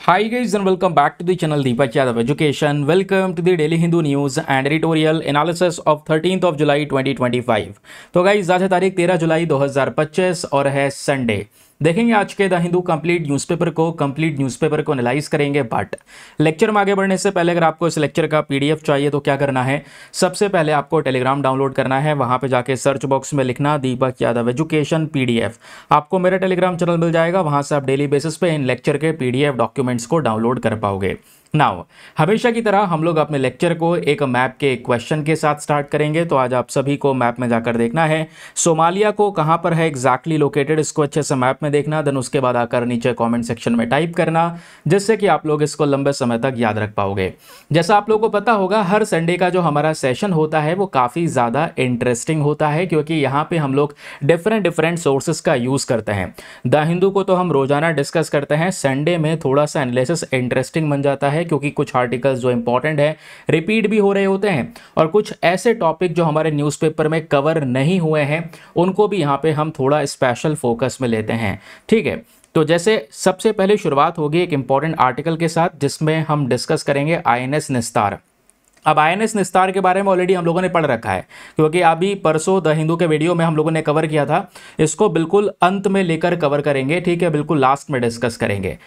Hi guys and welcome back to the channel Deepak Yadav Education. Welcome to the Daily Hindu News and Editorial Analysis of 13th of July 2025. तो guys आज है तारीख 13 जुलाई 2025 और है Sunday. देखेंगे आज के द हिंदू कंप्लीट न्यूज़पेपर को एनालाइज करेंगे। बट लेक्चर में आगे बढ़ने से पहले अगर आपको इस लेक्चर का पीडीएफ चाहिए तो क्या करना है, सबसे पहले आपको टेलीग्राम डाउनलोड करना है। वहां पे जाके सर्च बॉक्स में लिखना दीपक यादव एजुकेशन पीडीएफ, आपको मेरा टेलीग्राम चैनल मिल जाएगा। वहां से आप डेली बेसिस पे इन लेक्चर के पीडीएफ डॉक्यूमेंट्स को डाउनलोड कर पाओगे। नाउ हमेशा की तरह हम लोग अपने लेक्चर को एक मैप के क्वेश्चन के साथ स्टार्ट करेंगे। तो आज आप सभी को मैप में जाकर देखना है सोमालिया को कहां पर है एग्जैक्टली लोकेटेड, इसको अच्छे से मैप में देखना। देन उसके बाद आकर नीचे कमेंट सेक्शन में टाइप करना, जिससे कि आप लोग इसको लंबे समय तक याद रख पाओगे। जैसा आप लोगों को पता होगा, हर संडे का जो हमारा सेशन होता है वो काफ़ी ज़्यादा इंटरेस्टिंग होता है, क्योंकि यहाँ पे हम लोग डिफरेंट सोर्सेस का यूज़ करते हैं। द हिंदू को तो हम रोजाना डिस्कस करते हैं, संडे में थोड़ा सा एनालिसिस इंटरेस्टिंग बन जाता है, क्योंकि कुछ आर्टिकल्स जो इंपॉर्टेंट है रिपीट भी हो रहे होते हैं, और कुछ ऐसे टॉपिक जो हमारे न्यूज़पेपर में कवर नहीं हुए हैं उनको भी यहाँ पे हम थोड़ा स्पेशल फोकस में लेते हैं। ठीक है, तो जैसे सबसे पहले शुरुआत होगी एक इंपॉर्टेंट आर्टिकल के साथ, जिसमें हम डिस्कस करेंगे आईएनएस निस्तार। अब आईएनएस निस्तार के बारे में ऑलरेडी हम लोगों ने पढ़ रखा है, क्योंकि अभी परसों द हिंदू के वीडियो में हम लोगों ने कवर किया था। इसको बिल्कुल अंत में लेकर कवर करेंगे, ठीक है, बिल्कुल लास्ट में डिस्कस करेंगे।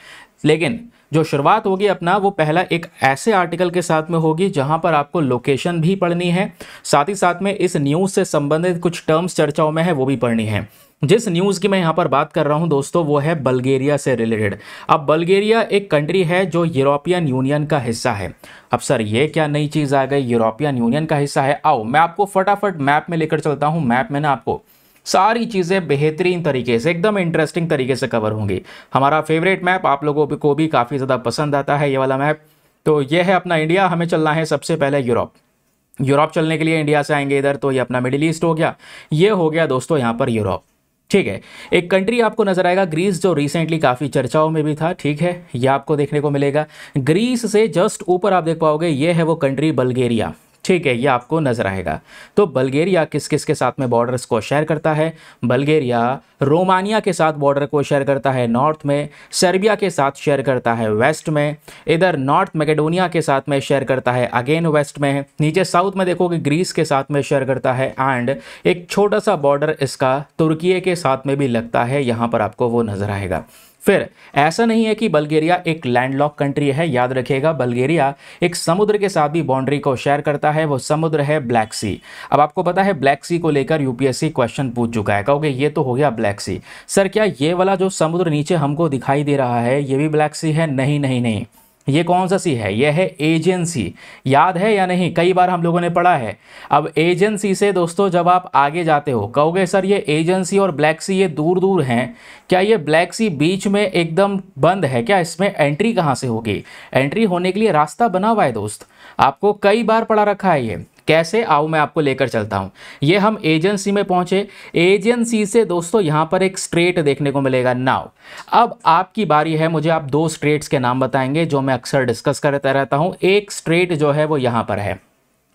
लेकिन जो शुरुआत होगी अपना, वो पहला एक ऐसे आर्टिकल के साथ में होगी जहां पर आपको लोकेशन भी पढ़नी है, साथ ही साथ में इस न्यूज़ से संबंधित कुछ टर्म्स चर्चाओं में है वो भी पढ़नी है। जिस न्यूज़ की मैं यहाँ पर बात कर रहा हूँ दोस्तों, वो है बल्गेरिया से रिलेटेड। अब बल्गेरिया एक कंट्री है जो यूरोपियन यूनियन का हिस्सा है। अब सर ये क्या नई चीज़ आ गई, यूरोपियन यूनियन का हिस्सा है? आओ मैं आपको फटाफट मैप में लेकर चलता हूँ। मैप में ना आपको सारी चीज़ें बेहतरीन तरीके से, एकदम इंटरेस्टिंग तरीके से कवर होंगी। हमारा फेवरेट मैप आप लोगों को भी काफ़ी ज़्यादा पसंद आता है ये वाला मैप। तो ये है अपना इंडिया, हमें चलना है सबसे पहले यूरोप चलने के लिए इंडिया से आएंगे इधर, तो ये अपना मिडिल ईस्ट हो गया, ये हो गया दोस्तों यहाँ पर यूरोप। ठीक है, एक कंट्री आपको नजर आएगा ग्रीस, जो रिसेंटली काफ़ी चर्चाओं में भी था। ठीक है, ये आपको देखने को मिलेगा। ग्रीस से जस्ट ऊपर आप देख पाओगे, ये है वो कंट्री बल्गेरिया। ठीक है, ये आपको नजर आएगा। तो बल्गेरिया किस किस के साथ में बॉर्डर्स को शेयर करता है? बल्गेरिया रोमानिया के साथ बॉर्डर को शेयर करता है नॉर्थ में, सर्बिया के साथ शेयर करता है वेस्ट में, इधर नॉर्थ मैकेडोनिया के साथ में शेयर करता है अगेन वेस्ट में, नीचे साउथ में देखोगे ग्रीस के साथ में शेयर करता है, एंड एक छोटा सा बॉर्डर इसका तुर्की के साथ में भी लगता है, यहाँ पर आपको वो नजर आएगा। फिर ऐसा नहीं है कि बल्गेरिया एक लैंडलॉक कंट्री है, याद रखिएगा बल्गेरिया एक समुद्र के साथ भी बाउंड्री को शेयर करता है, वो समुद्र है ब्लैक सी। अब आपको पता है ब्लैक सी को लेकर यूपीएससी क्वेश्चन पूछ चुका है। कहोगे ये तो हो गया ब्लैक सी, सर क्या ये वाला जो समुद्र नीचे हमको दिखाई दे रहा है ये भी ब्लैक सी है? नहीं नहीं नहीं, ये कौन सा सी है? यह है एजियन सी। याद है या नहीं, कई बार हम लोगों ने पढ़ा है। अब एजियन सी से दोस्तों जब आप आगे जाते हो, कहोगे सर ये एजियन सी और ब्लैक सी ये दूर दूर हैं, क्या ये ब्लैक सी बीच में एकदम बंद है क्या? इसमें एंट्री कहाँ से होगी? एंट्री होने के लिए रास्ता बना हुआ है दोस्त, आपको कई बार पढ़ा रखा है। ये कैसे, आओ मैं आपको लेकर चलता हूं। ये हम एजेंसी में पहुंचे, एजेंसी से दोस्तों यहां पर एक स्ट्रेट देखने को मिलेगा। नाउ अब आपकी बारी है, मुझे आप दो स्ट्रेट्स के नाम बताएंगे जो मैं अक्सर डिस्कस करता रहता हूं। एक स्ट्रेट जो है वो यहां पर है।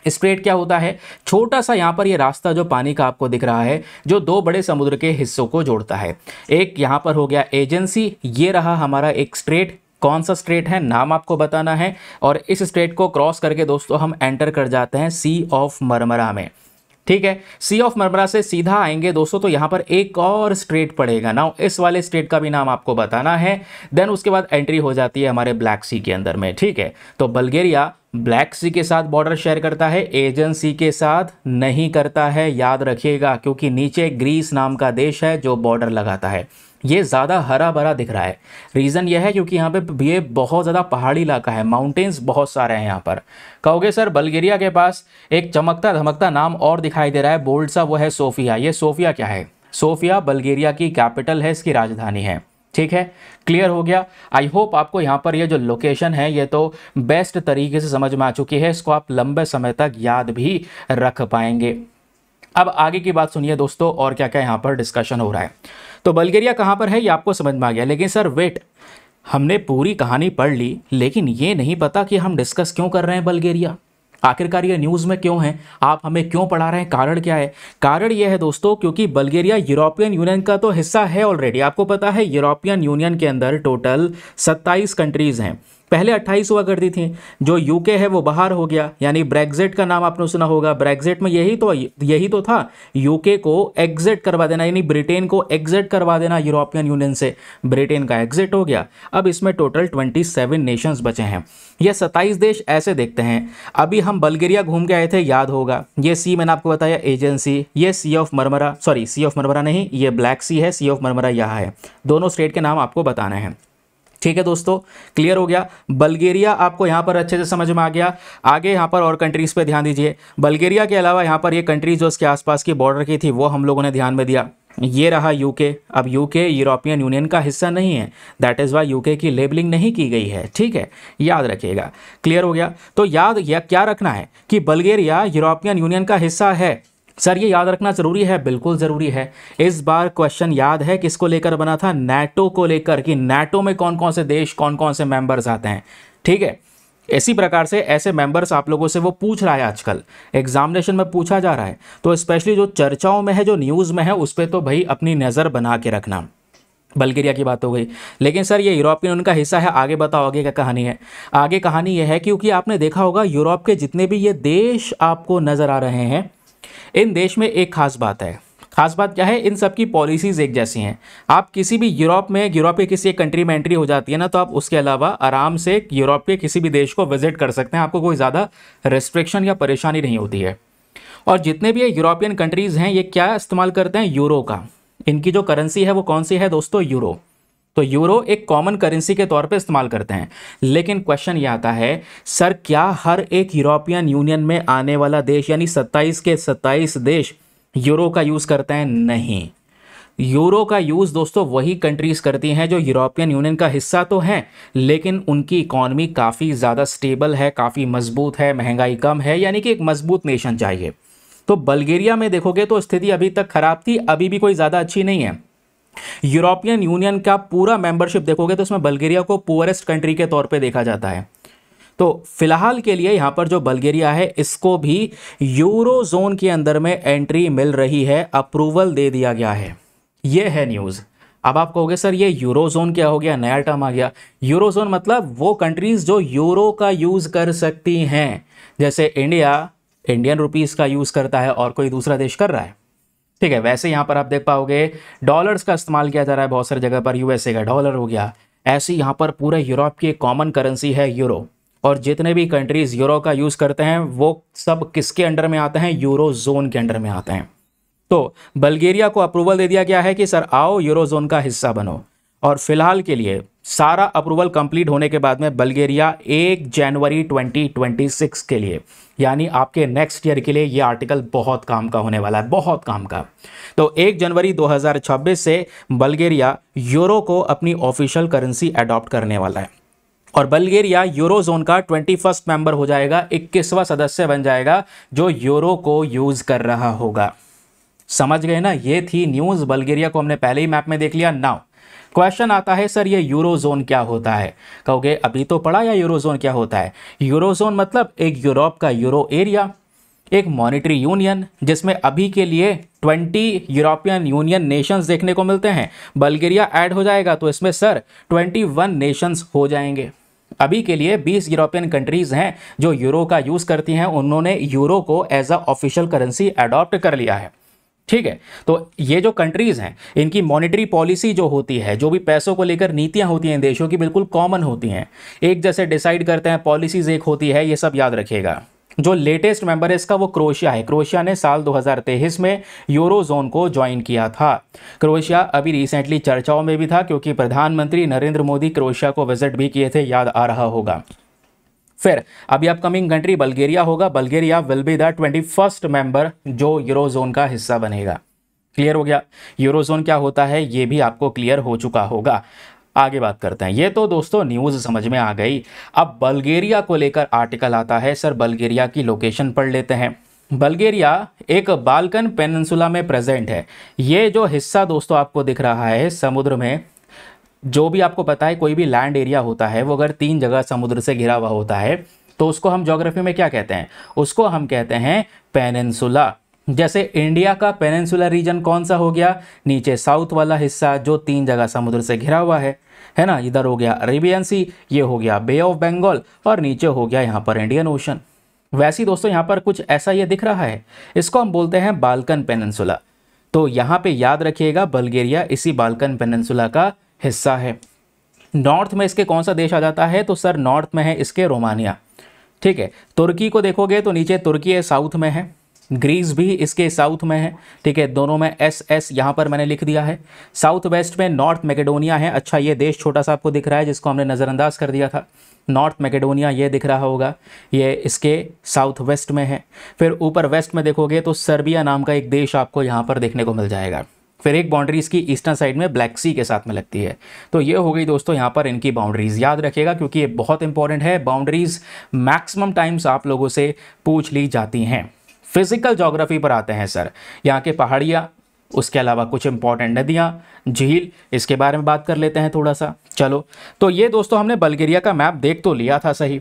स्ट्रेट क्या होता है? छोटा सा यहाँ पर ये रास्ता जो पानी का आपको दिख रहा है, जो दो बड़े समुद्र के हिस्सों को जोड़ता है। एक यहाँ पर हो गया एजेंसी, ये रहा हमारा एक स्ट्रेट। कौन सा स्ट्रेट है नाम आपको बताना है, और इस स्ट्रेट को क्रॉस करके दोस्तों हम एंटर कर जाते हैं सी ऑफ मरमरा में। ठीक है, सी ऑफ मरमरा से सीधा आएंगे दोस्तों तो यहाँ पर एक और स्ट्रेट पड़ेगा ना, इस वाले स्ट्रेट का भी नाम आपको बताना है। देन उसके बाद एंट्री हो जाती है हमारे ब्लैक सी के अंदर में। ठीक है, तो बल्गेरिया ब्लैक सी के साथ बॉर्डर शेयर करता है, एजियन सी के साथ नहीं करता है, याद रखिएगा, क्योंकि नीचे ग्रीस नाम का देश है जो बॉर्डर लगाता है। ये ज़्यादा हरा भरा दिख रहा है, रीज़न यह है क्योंकि यहाँ पे ये बहुत ज़्यादा पहाड़ी इलाका है, माउंटेन्स बहुत सारे हैं यहाँ पर। कहोगे सर बल्गेरिया के पास एक चमकता धमकता नाम और दिखाई दे रहा है बोल्ड सा, वो है सोफिया। ये सोफिया क्या है? सोफिया बल्गेरिया की कैपिटल है, इसकी राजधानी है। ठीक है, क्लियर हो गया। आई होप आपको यहाँ पर ये जो लोकेशन है ये तो बेस्ट तरीके से समझ में आ चुकी है, इसको आप लंबे समय तक याद भी रख पाएंगे। अब आगे की बात सुनिए दोस्तों, और क्या क्या यहाँ पर डिस्कशन हो रहा है। तो बल्गेरिया कहाँ पर है ये आपको समझ में आ गया, लेकिन सर वेट, हमने पूरी कहानी पढ़ ली लेकिन ये नहीं पता कि हम डिस्कस क्यों कर रहे हैं बल्गेरिया। आखिरकार ये न्यूज़ में क्यों है, आप हमें क्यों पढ़ा रहे हैं, कारण क्या है? कारण ये है दोस्तों, क्योंकि बल्गेरिया यूरोपियन यूनियन का तो हिस्सा है ऑलरेडी। आपको पता है यूरोपियन यूनियन के अंदर टोटल 27 कंट्रीज़ हैं। पहले 28 हुआ करती थी। जो यूके है वो बाहर हो गया, यानी ब्रेग्जिट का नाम आपने सुना होगा। ब्रेग्जिट में यही तो था, यूके को एग्जिट करवा देना, यानी ब्रिटेन को एग्जिट करवा देना यूरोपियन यूनियन से। ब्रिटेन का एग्जिट हो गया। अब इसमें टोटल 27 नेशंस बचे हैं। ये 27 देश ऐसे देखते हैं। अभी हम बल्गेरिया घूम के आए थे, याद होगा। ये सी मैंने आपको बताया एजेंसी, ये सी ऑफ मरमरा नहीं, ये ब्लैक सी है, सी ऑफ मरमरा यहाँ है। दोनों स्टेट के नाम आपको बताने हैं। ठीक है दोस्तों, क्लियर हो गया। बल्गेरिया आपको यहाँ पर अच्छे से समझ में आ गया। आगे यहाँ पर और कंट्रीज़ पे ध्यान दीजिए। बल्गेरिया के अलावा यहाँ पर ये कंट्रीज जो उसके आसपास की बॉर्डर की थी वो हम लोगों ने ध्यान में दिया। ये रहा यूके। अब यूके यूरोपियन यूनियन का हिस्सा नहीं है, दैट इज़ वाई यूके की लेबलिंग नहीं की गई है। ठीक है, याद रखिएगा। क्लियर हो गया। तो याद या क्या रखना है कि बल्गेरिया यूरोपियन यूनियन का हिस्सा है। सर ये याद रखना जरूरी है, बिल्कुल ज़रूरी है। इस बार क्वेश्चन याद है किसको लेकर बना था? नाटो को लेकर, कि नाटो में कौन कौन से देश, कौन कौन से मेंबर्स आते हैं। ठीक है, इसी प्रकार से ऐसे मेंबर्स आप लोगों से वो पूछ रहा है, आजकल एग्जामिनेशन में पूछा जा रहा है। तो स्पेशली जो चर्चाओं में है, जो न्यूज़ में है, उस पर तो भाई अपनी नज़र बना के रखना। बल्गेरिया की बात हो गई, लेकिन सर ये यूरोपियन यूनियन का हिस्सा है, आगे बताओ आगे क्या कहानी है। आगे कहानी यह है, क्योंकि आपने देखा होगा यूरोप के जितने भी ये देश आपको नज़र आ रहे हैं, इन देश में एक खास बात है। खास बात क्या है? इन सब की पॉलिसीज़ एक जैसी हैं। आप किसी भी यूरोप के किसी एक कंट्री में एंट्री हो जाती है ना, तो आप उसके अलावा आराम से यूरोप के किसी भी देश को विजिट कर सकते हैं। आपको कोई ज़्यादा रिस्ट्रिक्शन या परेशानी नहीं होती है। और जितने भी ये यूरोपियन कंट्रीज़ हैं, ये क्या इस्तेमाल करते हैं? यूरो का। इनकी जो करेंसी है वो कौन सी है दोस्तों? यूरो। तो यूरो एक कॉमन करेंसी के तौर पे इस्तेमाल करते हैं। लेकिन क्वेश्चन ये आता है, सर क्या हर एक यूरोपियन यूनियन में आने वाला देश, यानी 27 के 27 देश यूरो का यूज़ करते हैं? नहीं। यूरो का यूज़ दोस्तों वही कंट्रीज़ करती हैं जो यूरोपियन यूनियन का हिस्सा तो हैं, लेकिन उनकी इकॉनमी काफ़ी ज़्यादा स्टेबल है, काफ़ी मजबूत है, महंगाई कम है, यानी कि एक मजबूत नेशन चाहिए। तो बल्गेरिया में देखोगे तो स्थिति अभी तक खराब थी, अभी भी कोई ज़्यादा अच्छी नहीं है। यूरोपियन यूनियन का पूरा मेंबरशिप देखोगे तो उसमें बल्गेरिया को पुअरेस्ट कंट्री के तौर पे देखा जाता है। तो फिलहाल के लिए यहां पर जो बल्गेरिया है, इसको भी यूरो जोन के अंदर में एंट्री मिल रही है, अप्रूवल दे दिया गया है। यह है न्यूज़। अब आप कहोगे सर ये यूरो जोन क्या हो गया, नया टर्म आ गया। यूरो जोन मतलब वो कंट्रीज जो यूरो का यूज़ कर सकती हैं। जैसे इंडिया इंडियन रुपीज़ का यूज़ करता है और कोई दूसरा देश कर रहा है। ठीक है, वैसे यहाँ पर आप देख पाओगे डॉलर्स का इस्तेमाल किया जा रहा है बहुत सारी जगह पर। यूएसए का डॉलर हो गया। ऐसी यहाँ पर पूरे यूरोप की एक कॉमन करेंसी है यूरो। और जितने भी कंट्रीज़ यूरो का यूज़ करते हैं वो सब किसके अंडर में आते हैं? यूरो जोन के अंडर में आते हैं। तो बल्गेरिया को अप्रूवल दे दिया गया है कि सर आओ यूरो जोन का हिस्सा बनो। और फिलहाल के लिए सारा अप्रूवल कंप्लीट होने के बाद में बल्गेरिया 1 जनवरी 2026 के लिए, यानी आपके नेक्स्ट ईयर के लिए ये आर्टिकल बहुत काम का होने वाला है, बहुत काम का। तो 1 जनवरी 2026 से बल्गेरिया यूरो को अपनी ऑफिशियल करेंसी अडॉप्ट करने वाला है। और बल्गेरिया यूरो जोन का 21वां मेंबर हो जाएगा, 21वां सदस्य बन जाएगा जो यूरो को यूज़ कर रहा होगा। समझ गए ना? ये थी न्यूज़। बल्गेरिया को हमने पहले ही मैप में देख लिया। नाउ क्वेश्चन आता है, सर ये यूरो जोन क्या होता है? कहोगे अभी तो पढ़ा या यूरो जोन क्या होता है? यूरो जोन मतलब एक यूरोप का यूरो एरिया, एक मॉनेटरी यूनियन जिसमें अभी के लिए 20 यूरोपियन यूनियन नेशंस देखने को मिलते हैं। बल्गेरिया ऐड हो जाएगा तो इसमें सर 21 नेशंस हो जाएंगे। अभी के लिए 20 यूरोपियन कंट्रीज़ हैं जो यूरो का यूज़ करती हैं, उन्होंने यूरो को as a official currency adopt कर लिया है। ठीक है, तो ये जो कंट्रीज़ हैं इनकी मॉनेटरी पॉलिसी जो होती है, जो भी पैसों को लेकर नीतियां होती हैं देशों की, बिल्कुल कॉमन होती हैं, एक जैसे डिसाइड करते हैं, पॉलिसीज़ एक होती है, ये सब याद रखिएगा। जो लेटेस्ट मेंबर है इसका वो क्रोएशिया है। क्रोएशिया ने साल 2023 में यूरो जोन को ज्वाइन किया था। क्रोएशिया अभी रिसेंटली चर्चाओं में भी था क्योंकि प्रधानमंत्री नरेंद्र मोदी क्रोएशिया को विजिट भी किए थे, याद आ रहा होगा। फिर अभी अपकमिंग कंट्री बल्गेरिया होगा। Bulgaria will be the 21st member जो यूरो जोन का हिस्सा बनेगा। क्लियर हो गया? यूरो जोन क्या होता है ये भी आपको क्लियर हो चुका होगा। आगे बात करते हैं। ये तो दोस्तों न्यूज़ समझ में आ गई। अब बल्गेरिया को लेकर आर्टिकल आता है। सर बल्गेरिया की लोकेशन पढ़ लेते हैं। बल्गेरिया एक बाल्कन पेनिनसुला में प्रेजेंट है। ये जो हिस्सा दोस्तों आपको दिख रहा है समुद्र में, जो भी आपको पता है कोई भी लैंड एरिया होता है वो अगर 3 जगह समुद्र से घिरा हुआ होता है तो उसको हम ज्योग्राफी में क्या कहते हैं, उसको हम कहते हैं पेनिनसुला। जैसे इंडिया का पेनिनसुलर रीजन कौन सा हो गया, नीचे साउथ वाला हिस्सा जो 3 जगह समुद्र से घिरा हुआ है ना। इधर हो गया अरेबियन सी, ये हो गया बे ऑफ बंगाल, और नीचे हो गया यहाँ पर इंडियन ओशन। वैसे ही दोस्तों यहाँ पर कुछ ऐसा ये दिख रहा है, इसको हम बोलते हैं बाल्कन पेनिनसुला। तो यहाँ पे याद रखिएगा बल्गेरिया इसी बाल्कन पेनिनसुला का हिस्सा है। नॉर्थ में इसके कौन सा देश आ जाता है, तो सर नॉर्थ में है इसके रोमानिया, ठीक है। तुर्की को देखोगे तो नीचे तुर्की है, साउथ में है। ग्रीस भी इसके साउथ में है, ठीक है। दोनों में एस यहाँ पर मैंने लिख दिया है। साउथ वेस्ट में नॉर्थ मैकेडोनिया है। अच्छा, ये देश छोटा सा आपको दिख रहा है जिसको हमने नज़रअंदाज कर दिया था। नॉर्थ मैकेडोनिया ये दिख रहा होगा, ये इसके साउथ वेस्ट में है। फिर ऊपर वेस्ट में देखोगे तो सर्बिया नाम का एक देश आपको यहाँ पर देखने को मिल जाएगा। फिर एक बाउंड्री इसकी ईस्टर्न साइड में ब्लैक सी के साथ में लगती है। तो ये हो गई दोस्तों यहाँ पर इनकी बाउंड्रीज, याद रखिएगा क्योंकि ये बहुत इंपॉर्टेंट है। बाउंड्रीज मैक्सिमम टाइम्स आप लोगों से पूछ ली जाती हैं। फिजिकल ज्योग्राफी पर आते हैं सर, यहाँ के पहाड़ियाँ, उसके अलावा कुछ इंपॉर्टेंट नदियाँ, झील, इसके बारे में बात कर लेते हैं थोड़ा सा। चलो, तो ये दोस्तों हमने बल्गेरिया का मैप देख तो लिया था, सही।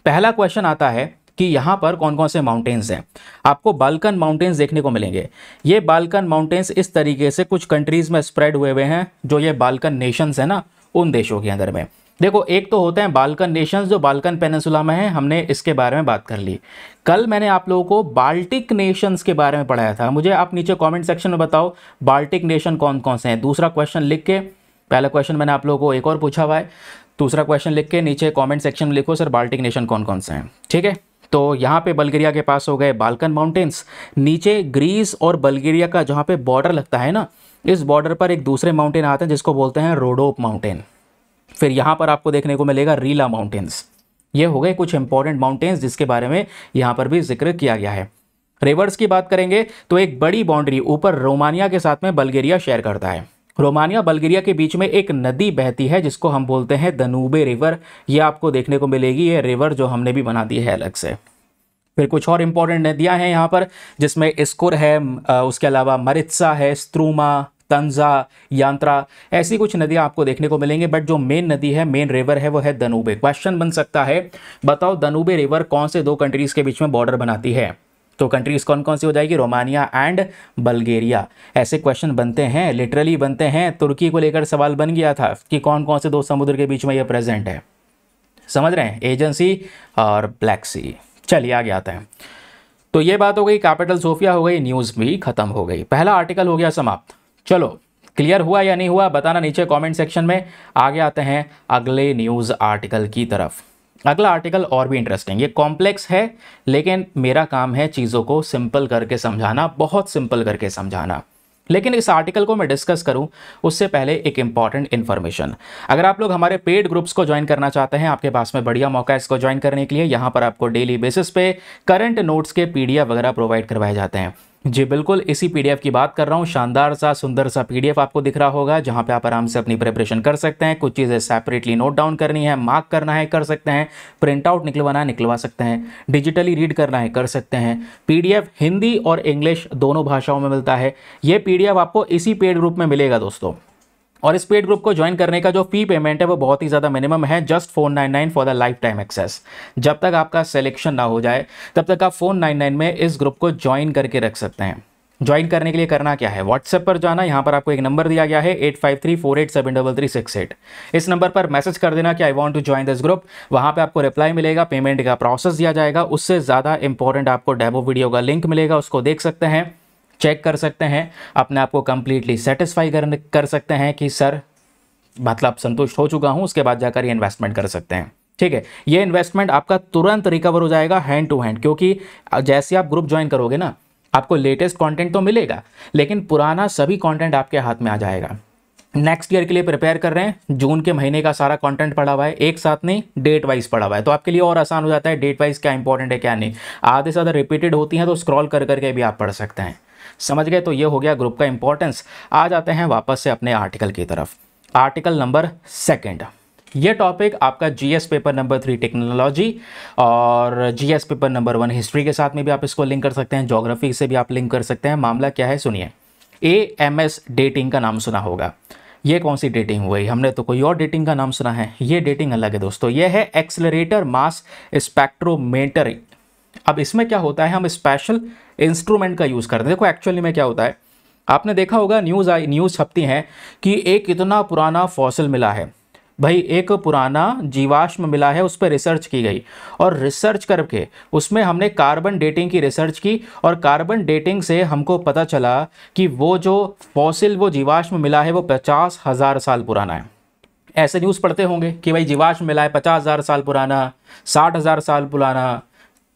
पहला क्वेश्चन आता है कि यहाँ पर कौन कौन से माउंटेन्स हैं। आपको बाल्कन माउंटेन्स देखने को मिलेंगे। ये बाल्कन माउंटेन्स इस तरीके से कुछ कंट्रीज में स्प्रेड हुए हुए हैं, जो ये बाल्कन नेशंस है ना, उन देशों के अंदर में। देखो, एक तो होते हैं बाल्कन नेशंस जो बाल्कन पेनिनसुला में है, हमने इसके बारे में बात कर ली। कल मैंने आप लोगों को बाल्टिक नेशंस के बारे में पढ़ाया था। मुझे आप नीचे कमेंट सेक्शन में बताओ बाल्टिक नेशन कौन कौन से हैं। दूसरा क्वेश्चन लिख के, पहला क्वेश्चन मैंने आप लोगों को एक और पूछा हुआ है, दूसरा क्वेश्चन लिख के नीचे कमेंट सेक्शन में लिखो सर बाल्टिक नेशन कौन कौन से हैं, ठीक है। तो यहाँ पे बल्गेरिया के पास हो गए बाल्कन माउंटेन्स। नीचे ग्रीस और बल्गेरिया का जहाँ पे बॉर्डर लगता है ना, इस बॉर्डर पर एक दूसरे माउंटेन आते हैं जिसको बोलते हैं रोडोप माउंटेन। फिर यहाँ पर आपको देखने को मिलेगा रीला माउंटेन्स। ये हो गए कुछ इंपॉर्टेंट माउंटेन्स जिसके बारे में यहाँ पर भी जिक्र किया गया है। रिवर्स की बात करेंगे तो एक बड़ी बाउंड्री ऊपर रोमानिया के साथ में बल्गेरिया शेयर करता है। रोमानिया बल्गेरिया के बीच में एक नदी बहती है जिसको हम बोलते हैं दनूबे रिवर। ये आपको देखने को मिलेगी, ये रिवर जो हमने भी बना दी है अलग से। फिर कुछ और इंपॉर्टेंट नदियां हैं यहाँ पर, जिसमें इस्कुर है, उसके अलावा मरित्सा है, स्त्रूमा, तंजा, यांत्रा, ऐसी कुछ नदियां आपको देखने को मिलेंगे। बट जो मेन नदी है, मेन रिवर है, वो है दनूबे। क्वेश्चन बन सकता है, बताओ दनूबे रिवर कौन से 2 कंट्रीज के बीच में बॉर्डर बनाती है। तो कंट्रीज कौन कौन सी हो जाएगी, रोमानिया एंड बल्गेरिया। ऐसे क्वेश्चन बनते हैं, लिटरली बनते हैं। तुर्की को लेकर सवाल बन गया था कि कौन कौन से 2 समुद्र के बीच में ये प्रेजेंट है, समझ रहे हैं, एजियन सी और ब्लैक सी। चलिए आगे आते हैं। तो ये बात हो गई, कैपिटल सोफिया हो गई, न्यूज़ भी खत्म हो गई, पहला आर्टिकल हो गया समाप्त। चलो, क्लियर हुआ या नहीं हुआ बताना नीचे कमेंट सेक्शन में। आगे आते हैं अगले न्यूज़ आर्टिकल की तरफ। अगला आर्टिकल और भी इंटरेस्टिंग, ये कॉम्प्लेक्स है लेकिन मेरा काम है चीज़ों को सिंपल करके समझाना, बहुत सिंपल करके समझाना। लेकिन इस आर्टिकल को मैं डिस्कस करूं उससे पहले एक इंपॉर्टेंट इन्फॉर्मेशन। अगर आप लोग हमारे पेड ग्रुप्स को ज्वाइन करना चाहते हैं, आपके पास में बढ़िया मौका है इसको ज्वाइन करने के लिए। यहाँ पर आपको डेली बेसिस पे करंट नोट्स के PDF वगैरह प्रोवाइड करवाए जाते हैं। जी बिल्कुल, इसी PDF की बात कर रहा हूँ। शानदार सा सुंदर सा PDF आपको दिख रहा होगा, जहाँ पे आप आराम से अपनी प्रिपरेशन कर सकते हैं। कुछ चीज़ें सेपरेटली नोट डाउन करनी है, मार्क करना है, कर सकते हैं। प्रिंट आउट निकलवाना है, निकलवा सकते हैं। डिजिटली रीड करना है, कर सकते हैं। PDF हिंदी और इंग्लिश दोनों भाषाओं में मिलता है। ये PDF आपको इसी पेड ग्रुप में मिलेगा दोस्तों। और इस पेड ग्रुप को ज्वाइन करने का जो फी पेमेंट है वो बहुत ही ज़्यादा मिनिमम है, just 499 for the lifetime access. जब तक आपका सिलेक्शन ना हो जाए तब तक आप 499 में इस ग्रुप को ज्वाइन करके रख सकते हैं। ज्वाइन करने के लिए करना क्या है, व्हाट्सएप पर जाना, यहाँ पर आपको एक नंबर दिया गया है 8534873368। इस नंबर पर मैसेज कर देना कि I want to join this group. वहाँ पे आपको रिप्लाई मिलेगा, पेमेंट का प्रोसेस दिया जाएगा। उससे ज़्यादा इंपॉर्टेंट आपको डेमो वीडियो का लिंक मिलेगा, उसको देख सकते हैं, चेक कर सकते हैं, अपने आप को कंप्लीटली सेटिस्फाई कर सकते हैं कि सर मतलब संतुष्ट हो चुका हूं। उसके बाद जाकर ये इन्वेस्टमेंट कर सकते हैं, ठीक है। ये इन्वेस्टमेंट आपका तुरंत रिकवर हो जाएगा हैंड टू हैंड, क्योंकि जैसे आप ग्रुप ज्वाइन करोगे ना, आपको लेटेस्ट कंटेंट तो मिलेगा लेकिन पुराना सभी कंटेंट आपके हाथ में आ जाएगा। नेक्स्ट ईयर के लिए प्रिपेयर कर रहे हैं, जून के महीने का सारा कंटेंट पड़ा हुआ है, एक साथ नहीं डेट वाइज पड़ा हुआ है, तो आपके लिए और आसान हो जाता है डेट वाइज क्या इंपॉर्टेंट है क्या नहीं। आधे से ज़्यादा रिपीटेड होती हैं तो स्क्रॉल कर करके भी आप पढ़ सकते हैं, समझ गए। तो ये हो गया ग्रुप का इंपॉर्टेंस। आ जाते हैं वापस से अपने आर्टिकल की तरफ। आर्टिकल नंबर 2, ये टॉपिक आपका GS पेपर नंबर 3 टेक्नोलॉजी और GS पेपर नंबर 1 हिस्ट्री के साथ में भी आप इसको लिंक कर सकते हैं, ज्योग्राफी से भी आप लिंक कर सकते हैं। मामला क्या है सुनिए, AMS डेटिंग का नाम सुना होगा। ये कौन सी डेटिंग हुई, हमने तो कोई और डेटिंग का नाम सुना है, ये डेटिंग अलग है दोस्तों। ये है एक्सेलरेटर मास स्पेक्ट्रोमीटर। अब इसमें क्या होता है, हम स्पेशल इंस्ट्रूमेंट का यूज़ करते हैं। देखो एक्चुअली में क्या होता है, आपने देखा होगा न्यूज़ छपती हैं कि एक इतना पुराना फॉसिल मिला है भाई, एक पुराना जीवाश्म मिला है, उस पर रिसर्च की गई और रिसर्च करके उसमें हमने कार्बन डेटिंग की रिसर्च की और कार्बन डेटिंग से हमको पता चला कि वो जो फॉसिल वो जीवाश्म मिला है वो 50,000 साल पुराना है। ऐसे न्यूज़ पढ़ते होंगे कि भाई जीवाश्म मिला है 50,000 साल पुराना, 60,000 साल पुराना,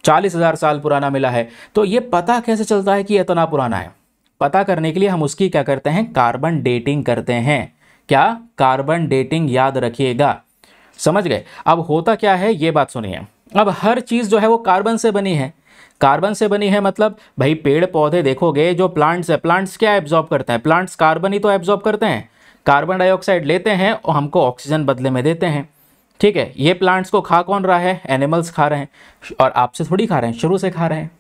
40,000 साल पुराना मिला है। तो ये पता कैसे चलता है कि ये इतना पुराना है? पता करने के लिए हम उसकी क्या करते हैं, कार्बन डेटिंग करते हैं। क्या? कार्बन डेटिंग, याद रखिएगा, समझ गए। अब होता क्या है ये बात सुनिए। अब हर चीज़ जो है वो कार्बन से बनी है। कार्बन से बनी है मतलब भाई पेड़ पौधे देखोगे, जो प्लांट्स है, प्लांट्स क्या एब्जॉर्ब करते हैं? प्लांट्स कार्बन ही तो एब्जॉर्ब करते हैं, कार्बन डाइऑक्साइड लेते हैं और हमको ऑक्सीजन बदले में देते हैं। ठीक है, ये प्लांट्स को खा कौन रहा है? एनिमल्स खा रहे हैं, और आपसे थोड़ी खा रहे हैं, शुरू से खा रहे हैं।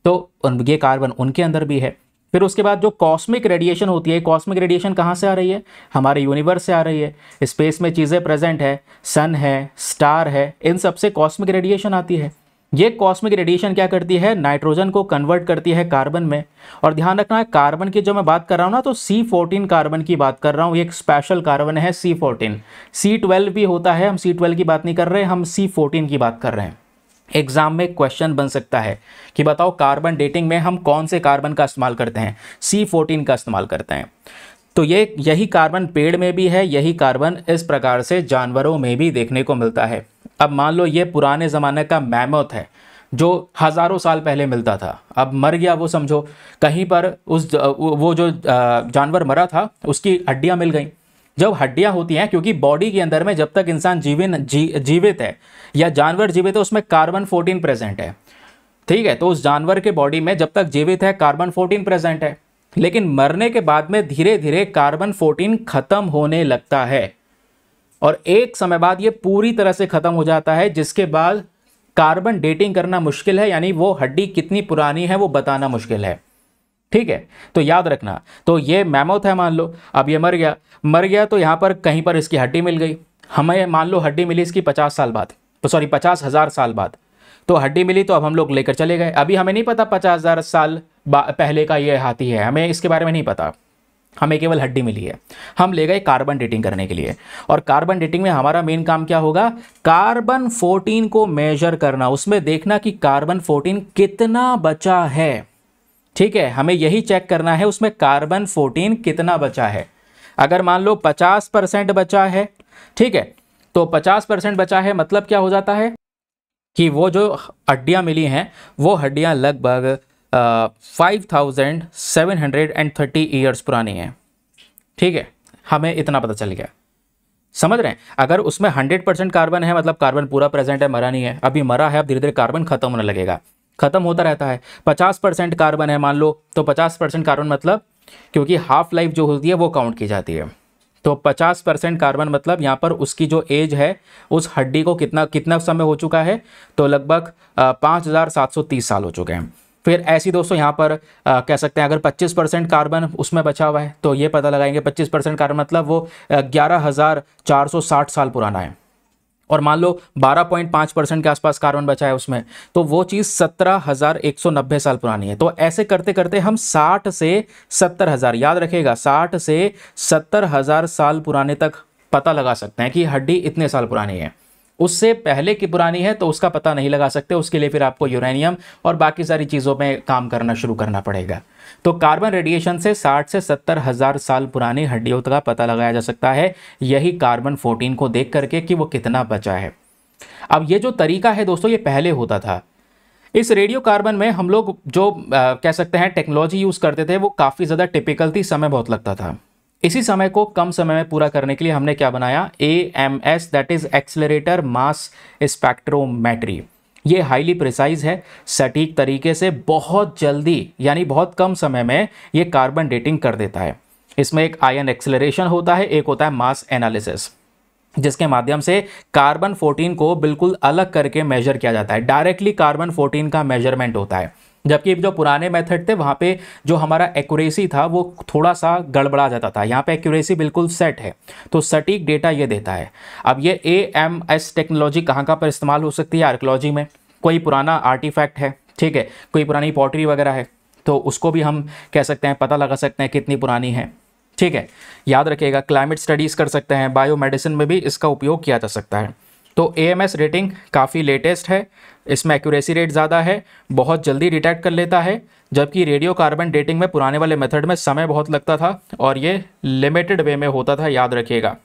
तो ये कार्बन उनके अंदर भी है। फिर उसके बाद जो कॉस्मिक रेडिएशन होती है, कॉस्मिक रेडिएशन कहाँ से आ रही है? हमारे यूनिवर्स से आ रही है। स्पेस में चीज़ें प्रेजेंट है, सन है, स्टार है, इन सब से कॉस्मिक रेडिएशन आती है। ये कॉस्मिक रेडिएशन क्या करती है? नाइट्रोजन को कन्वर्ट करती है कार्बन में। और ध्यान रखना है, कार्बन की जो मैं बात कर रहा हूँ ना, तो C14 कार्बन की बात कर रहा हूँ। एक स्पेशल कार्बन है C14। C12 भी होता है, हम C12 की बात नहीं कर रहे, हम C14 की बात कर रहे हैं। एग्जाम में क्वेश्चन बन सकता है कि बताओ कार्बन डेटिंग में हम कौन से कार्बन का इस्तेमाल करते हैं? C14 का इस्तेमाल करते हैं। तो यही कार्बन पेड़ में भी है, यही कार्बन इस प्रकार से जानवरों में भी देखने को मिलता है। अब मान लो ये पुराने ज़माने का मैमोथ है जो हज़ारों साल पहले मिलता था, अब मर गया वो, समझो कहीं पर वो जो जानवर मरा था उसकी हड्डियाँ मिल गई। जब हड्डियां होती हैं, क्योंकि बॉडी के अंदर में जब तक इंसान जीवित है या जानवर जीवित है, उसमें कार्बन 14 प्रेजेंट है। ठीक है, तो उस जानवर के बॉडी में जब तक जीवित है कार्बन 14 प्रेजेंट है, लेकिन मरने के बाद में धीरे धीरे कार्बन 14 खत्म होने लगता है और एक समय बाद ये पूरी तरह से खत्म हो जाता है, जिसके बाद कार्बन डेटिंग करना मुश्किल है, यानी वो हड्डी कितनी पुरानी है वो बताना मुश्किल है। ठीक है, तो याद रखना। तो ये मैमोथ है, मान लो अब ये मर गया तो यहाँ पर कहीं पर इसकी हड्डी मिल गई। हमें मान लो हड्डी मिली इसकी 50 साल बाद, तो सॉरी 50,000 साल बाद, तो हड्डी मिली तो अब हम लोग लेकर चले गए। अभी हमें नहीं पता 50,000 साल पहले का ये हाथी है, हमें इसके बारे में नहीं पता, हमें केवल हड्डी मिली है। हम ले गए कार्बन डेटिंग करने के लिए, और कार्बन डेटिंग में हमारा मेन काम क्या होगा? कार्बन 14 को मेजर करना, उसमें देखना कि कार्बन 14 कितना बचा है। ठीक है, हमें यही चेक करना है उसमें कार्बन 14 कितना बचा है। अगर मान लो 50% बचा है, ठीक है, तो 50% बचा है मतलब क्या हो जाता है कि वो जो हड्डियां मिली हैं वो हड्डियां लगभग 5730 ईयर्स पुरानी हैं। ठीक है, हमें इतना पता चल गया, समझ रहे हैं। अगर उसमें 100% कार्बन है मतलब कार्बन पूरा प्रेजेंट है, मरा नहीं है, अभी मरा है, अब धीरे धीरे कार्बन खत्म होने लगेगा, खत्म होता रहता है। 50% कार्बन है मान लो, तो 50% कार्बन मतलब, क्योंकि हाफ लाइफ जो होती है वो काउंट की जाती है, तो 50% कार्बन मतलब यहाँ पर उसकी जो एज है उस हड्डी को कितना समय हो चुका है, तो लगभग 5730 साल हो चुके हैं। फिर ऐसी दोस्तों यहाँ पर कह सकते हैं अगर 25% कार्बन उसमें बचा हुआ है तो ये पता लगाएंगे 25% कार्बन मतलब वो 11,460 साल पुराना है। और मान लो 12.5% के आसपास कार्बन बचा है उसमें, तो वो चीज़ 17,190 साल पुरानी है। तो ऐसे करते करते हम 60 से 70,000, याद रखिएगा 60 से 70,000 साल पुराने तक पता लगा सकते हैं कि हड्डी इतने साल पुरानी है। उससे पहले की पुरानी है तो उसका पता नहीं लगा सकते, उसके लिए फिर आपको यूरेनियम और बाकी सारी चीज़ों में काम करना शुरू करना पड़ेगा। तो कार्बन रेडिएशन से 60 से 70,000 साल पुरानी हड्डियों का पता लगाया जा सकता है, यही कार्बन 14 को देख करके कि वो कितना बचा है। अब ये जो तरीका है दोस्तों ये पहले होता था। इस रेडियो कार्बन में हम लोग जो कह सकते हैं टेक्नोलॉजी यूज़ करते थे वो काफ़ी ज़्यादा टिपिकल थी, समय बहुत लगता था। इसी समय को कम समय में पूरा करने के लिए हमने क्या बनाया? AMS, that is accelerator mass spectrometry. ये हाईली प्रिसाइज है, सटीक तरीके से बहुत जल्दी यानी बहुत कम समय में ये कार्बन डेटिंग कर देता है। इसमें एक आयन एक्सेलरेशन होता है, एक होता है मास एनालिसिस, जिसके माध्यम से कार्बन 14 को बिल्कुल अलग करके मेजर किया जाता है। डायरेक्टली कार्बन 14 का मेजरमेंट होता है, जबकि जो पुराने मेथड थे वहाँ पे जो हमारा एक्यूरेसी था वो थोड़ा सा गड़बड़ा जाता था। यहाँ पे एक्यूरेसी बिल्कुल सेट है, तो सटीक डेटा ये देता है। अब ये AMS टेक्नोलॉजी कहाँ कहाँ पर इस्तेमाल हो सकती है? आर्कियोलॉजी में, कोई पुराना आर्टिफैक्ट है, ठीक है, कोई पुरानी पॉटरी वगैरह है, तो उसको भी हम कह सकते हैं, पता लगा सकते हैं कितनी पुरानी है, ठीक है। याद रखिएगा, क्लाइमेट स्टडीज़ कर सकते हैं, बायोमेडिसिन में भी इसका उपयोग किया जा सकता है। तो AMS रेटिंग काफ़ी लेटेस्ट है, इसमें एक्यूरेसी रेट ज़्यादा है, बहुत जल्दी डिटेक्ट कर लेता है, जबकि रेडियो कार्बन डेटिंग में पुराने वाले मेथड में समय बहुत लगता था और ये लिमिटेड वे में होता था। याद रखिएगा,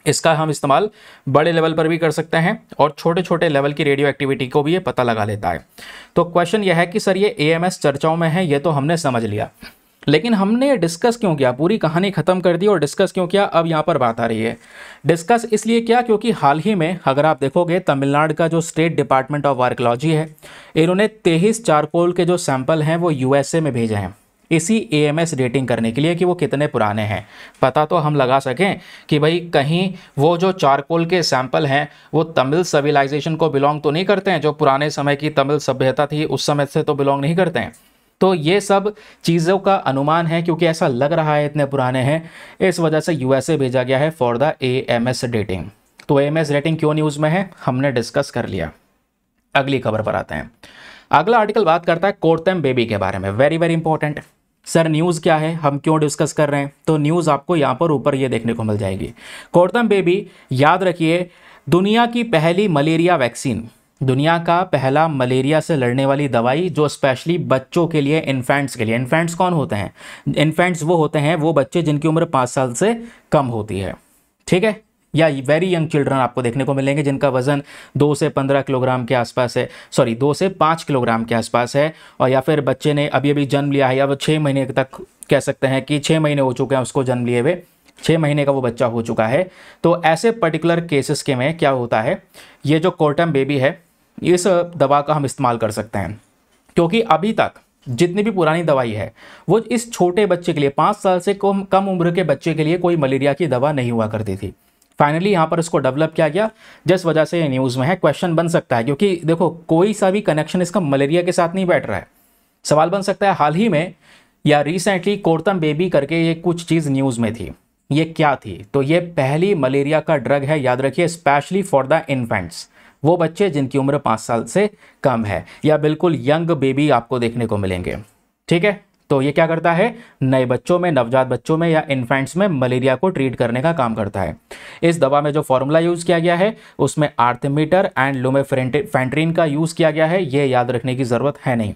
इसका हम इस्तेमाल बड़े लेवल पर भी कर सकते हैं और छोटे छोटे लेवल की रेडियो एक्टिविटी को भी ये पता लगा लेता है। तो क्वेश्चन यह है कि सर ये AMS चर्चाओं में है, ये तो हमने समझ लिया, लेकिन हमने डिस्कस क्यों किया? पूरी कहानी खत्म कर दी और डिस्कस क्यों किया? अब यहाँ पर बात आ रही है। डिस्कस इसलिए किया क्योंकि हाल ही में अगर आप देखोगे, तमिलनाडु का जो स्टेट डिपार्टमेंट ऑफ आर्कियोलॉजी है, इन्होंने 23 चारकोल के जो सैंपल हैं वो USA में भेजे हैं, इसी AMS रेटिंग करने के लिए कि वो कितने पुराने हैं, पता तो हम लगा सकें कि भाई कहीं वो जो चारकोल के सैंपल हैं वो तमिल सिविलाइजेशन को बिलोंग तो नहीं करते हैं, जो पुराने समय की तमिल सभ्यता थी उस समय से तो बिलोंग नहीं करते हैं। तो ये सब चीज़ों का अनुमान है, क्योंकि ऐसा लग रहा है इतने पुराने हैं, इस वजह से USA भेजा गया है फॉर द AMS रेटिंग। तो AMS रेटिंग क्यों न्यूज़ में है, हमने डिस्कस कर लिया। अगली खबर पर आते हैं। अगला आर्टिकल बात करता है कोरतम बेबी के बारे में। Very very important. Sir news क्या है, हम क्यों डिस्कस कर रहे हैं? तो न्यूज़ आपको यहाँ पर ऊपर ये देखने को मिल जाएगी। कोरतम बेबी, याद रखिए, दुनिया की पहली मलेरिया वैक्सीन, दुनिया का पहला मलेरिया से लड़ने वाली दवाई जो स्पेशली बच्चों के लिए, इन्फेंट्स के लिए। इन्फेंट्स कौन होते हैं? इन्फेंट्स वो होते हैं वो बच्चे जिनकी उम्र 5 साल से कम होती है, ठीक है, या वेरी यंग चिल्ड्रन आपको देखने को मिलेंगे जिनका वजन 2 से 15 किलोग्राम के आसपास है, सॉरी 2 से 5 किलोग्राम के आसपास है, और या फिर बच्चे ने अभी अभी जन्म लिया है, या वो 6 महीने तक कह सकते हैं कि 6 महीने हो चुके हैं उसको जन्म लिए हुए, 6 महीने का वो बच्चा हो चुका है। तो ऐसे पर्टिकुलर केसेस के में क्या होता है, ये जो कोरतम बेबी है, इस दवा का हम इस्तेमाल कर सकते हैं, क्योंकि अभी तक जितनी भी पुरानी दवाई है वो इस छोटे बच्चे के लिए, 5 साल से कम उम्र के बच्चे के लिए कोई मलेरिया की दवा नहीं हुआ करती थी। फाइनली यहाँ पर इसको डेवलप किया गया, जिस वजह से न्यूज़ में है। क्वेश्चन बन सकता है, क्योंकि देखो कोई सा भी कनेक्शन इसका मलेरिया के साथ नहीं बैठ रहा है। सवाल बन सकता है हाल ही में या रिसेंटली कोरतम बेबी करके ये कुछ चीज़ न्यूज़ में थी, ये क्या थी? तो ये पहली मलेरिया का ड्रग है, याद रखिए, स्पेशली फॉर द इन्फेंट्स, वो बच्चे जिनकी उम्र 5 साल से कम है, या बिल्कुल यंग बेबी आपको देखने को मिलेंगे, ठीक है। तो ये क्या करता है, नए बच्चों में, नवजात बच्चों में या इन्फेंट्स में मलेरिया को ट्रीट करने का काम करता है। इस दवा में जो फॉर्मूला यूज़ किया गया है उसमें आर्थिमीटर एंड लुमेफेंट्रिन का यूज़ किया गया है, ये याद रखने की ज़रूरत है नहीं,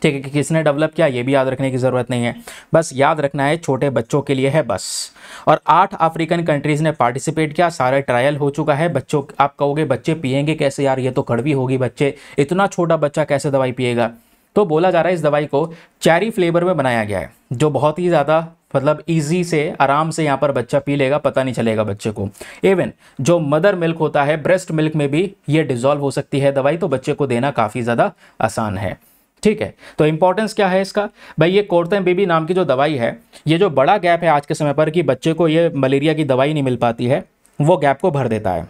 ठीक है, कि किसने डेवलप किया ये भी याद रखने की ज़रूरत नहीं है, बस याद रखना है छोटे बच्चों के लिए है बस। और 8 अफ्रीकन कंट्रीज़ ने पार्टिसिपेट किया, सारा ट्रायल हो चुका है। बच्चों, आप कहोगे बच्चे पिएंगे कैसे यार, ये तो कड़वी होगी, बच्चे, इतना छोटा बच्चा कैसे दवाई पिएगा? तो बोला जा रहा है इस दवाई को चेरी फ्लेवर में बनाया गया है, जो बहुत ही ज़्यादा मतलब ईजी से, आराम से यहाँ पर बच्चा पी लेगा, पता नहीं चलेगा बच्चे को। इवन जो मदर मिल्क होता है, ब्रेस्ट मिल्क में भी ये डिजॉल्व हो सकती है दवाई, तो बच्चे को देना काफ़ी ज़्यादा आसान है, ठीक है। तो इंपॉर्टेंस क्या है इसका भाई, ये कोरतम बेबी नाम की जो दवाई है, ये जो बड़ा गैप है आज के समय पर कि बच्चे को ये मलेरिया की दवाई नहीं मिल पाती है, वो गैप को भर देता है,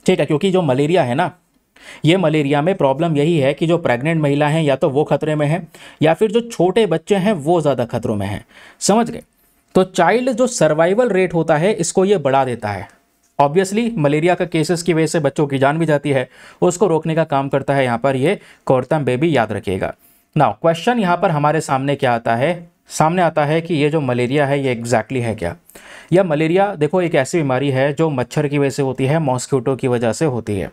ठीक है। क्योंकि जो मलेरिया है ना, ये मलेरिया में प्रॉब्लम यही है कि जो प्रेग्नेंट महिला हैं या तो वो खतरे में हैं, या फिर जो छोटे बच्चे हैं वो ज़्यादा खतरों में हैं, समझ गए। तो चाइल्ड जो सर्वाइवल रेट होता है इसको ये बढ़ा देता है। ऑब्वियसली मलेरिया का केसेस की वजह से बच्चों की जान भी जाती है, उसको रोकने का काम करता है यहाँ पर ये कोरतम बेबी, याद रखिएगा। नाउ क्वेश्चन यहाँ पर हमारे सामने क्या आता है, सामने आता है कि ये जो मलेरिया है ये एग्जैक्टली है क्या? यह मलेरिया देखो एक ऐसी बीमारी है जो मच्छर की वजह से होती है, मॉस्किटो की वजह से होती है,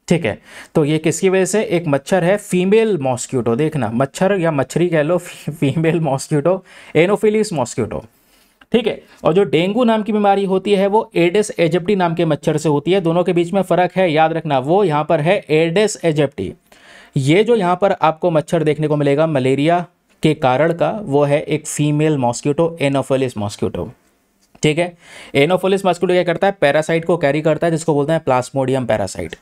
ठीक है। तो ये किसकी वजह से? एक मच्छर है फीमेल मॉस्किटो, देखना मच्छर या मच्छरी कह लो, फीमेल मॉस्किटो, एनोफिलिस मॉस्किटो, ठीक है। और जो डेंगू नाम की बीमारी होती है वो एडिस एजिप्टी नाम के मच्छर से होती है, दोनों के बीच में फ़र्क है, याद रखना, वो यहाँ पर है एडिस एजिप्टी। ये जो यहाँ पर आपको मच्छर देखने को मिलेगा मलेरिया के कारण का, वो है एक फीमेल मॉस्किटो, एनोफिलिस मॉस्किटो, ठीक है। एनोफिलिस मॉस्किटो क्या करता है, पैरासाइट को कैरी करता है, जिसको बोलते हैं प्लाज्मोडियम पैरासाइट।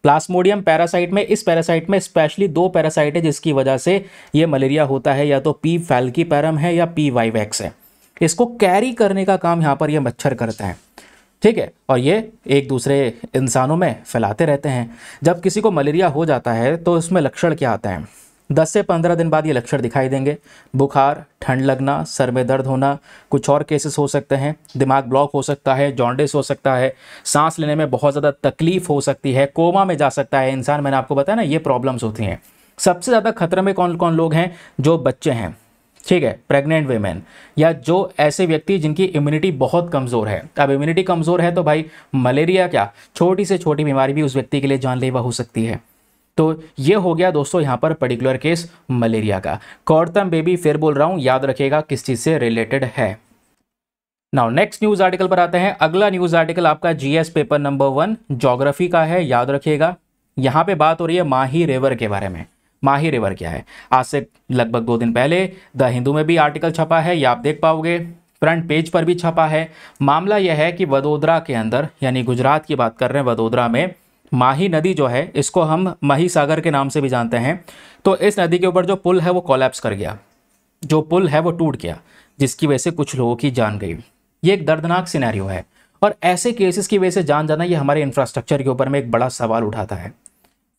प्लाज्मोडियम पैरासाइट में, इस पैरासाइट में स्पेशली 2 पैरासाइट है जिसकी वजह से ये मलेरिया होता है, या तो पी फैल्कीपैरम है या पी वाइवैक्स है। इसको कैरी करने का काम यहाँ पर ये मच्छर करता है, ठीक है। और ये एक दूसरे इंसानों में फैलाते रहते हैं। जब किसी को मलेरिया हो जाता है तो इसमें लक्षण क्या आता है? 10 से 15 दिन बाद ये लक्षण दिखाई देंगे। बुखार, ठंड लगना, सर में दर्द होना, कुछ और केसेस हो सकते हैं, दिमाग ब्लॉक हो सकता है, जॉन्डिस हो सकता है, सांस लेने में बहुत ज़्यादा तकलीफ हो सकती है, कोमा में जा सकता है इंसान। मैंने आपको बताया ना, ये प्रॉब्लम्स होती हैं। सबसे ज़्यादा खतरे में कौन कौन लोग हैं? जो बच्चे हैं, ठीक है, प्रेग्नेंट वीमेन, या जो ऐसे व्यक्ति जिनकी इम्यूनिटी बहुत कमज़ोर है। अब इम्यूनिटी कमज़ोर है तो भाई मलेरिया क्या, छोटी से छोटी बीमारी भी उस व्यक्ति के लिए जानलेवा हो सकती है। तो ये हो गया दोस्तों यहाँ पर पर्टिकुलर केस मलेरिया का। कॉर्तम बेबी, फिर बोल रहा हूँ, याद रखिएगा किस चीज़ से रिलेटेड है। नाउ नेक्स्ट न्यूज़ आर्टिकल पर आते हैं। अगला न्यूज़ आर्टिकल आपका जीएस पेपर नंबर 1 ज्योग्राफी का है, याद रखिएगा। यहाँ पे बात हो रही है माही रिवर के बारे में। माही रिवर क्या है? आज से लगभग 2 दिन पहले द हिंदू में भी आर्टिकल छपा है, ये आप देख पाओगे, फ्रंट पेज पर भी छपा है। मामला यह है कि वडोदरा के अंदर, यानी गुजरात की बात कर रहे हैं, वडोदरा में माही नदी जो है, इसको हम माही सागर के नाम से भी जानते हैं। तो इस नदी के ऊपर जो पुल है वो कोलैप्स कर गया, जो पुल है वो टूट गया, जिसकी वजह से कुछ लोगों की जान गई। ये एक दर्दनाक सिनेरियो है, और ऐसे केसेस की वजह से जान जाना ये हमारे इंफ्रास्ट्रक्चर के ऊपर में एक बड़ा सवाल उठाता है।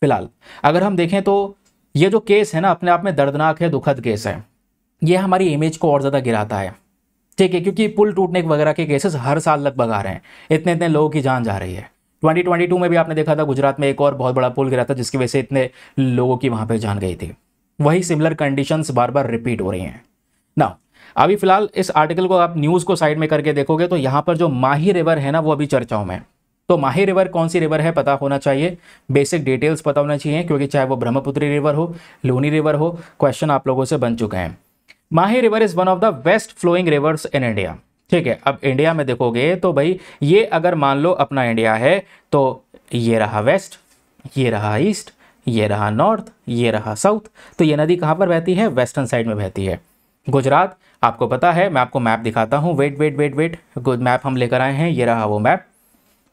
फिलहाल अगर हम देखें तो ये जो केस है ना, अपने आप में दर्दनाक है, दुखद केस है। ये हमारी इमेज को और ज़्यादा गिराता है, ठीक है, क्योंकि पुल टूटने वगैरह के केसेस हर साल लगभग आ रहे हैं, इतने इतने लोगों की जान जा रही है। 2022 में भी आपने देखा था गुजरात में एक और बहुत बड़ा पुल गिरा था, जिसकी वजह से इतने लोगों की वहाँ पे जान गई थी। वही सिमिलर कंडीशंस बार बार रिपीट हो रही हैं ना। अभी फिलहाल इस आर्टिकल को आप न्यूज़ को साइड में करके देखोगे तो यहाँ पर जो माही रिवर है ना, वो अभी चर्चाओं में। तो माही रिवर कौन सी रिवर है पता होना चाहिए, बेसिक डिटेल्स पता होना चाहिए, क्योंकि चाहे वो ब्रह्मपुत्री रिवर हो, लूनी रिवर हो, क्वेश्चन आप लोगों से बन चुके हैं। Mahi river is one of the west flowing rivers in India, ठीक है। अब इंडिया में देखोगे तो भाई ये अगर मान लो अपना इंडिया है, तो ये रहा वेस्ट, ये रहा ईस्ट, ये रहा नॉर्थ, ये रहा साउथ। तो ये नदी कहाँ पर बहती है? वेस्टर्न साइड में बहती है। गुजरात आपको पता है, मैं आपको मैप दिखाता हूँ, wait wait wait wait, map हम लेकर आए हैं, ये रहा वो मैप।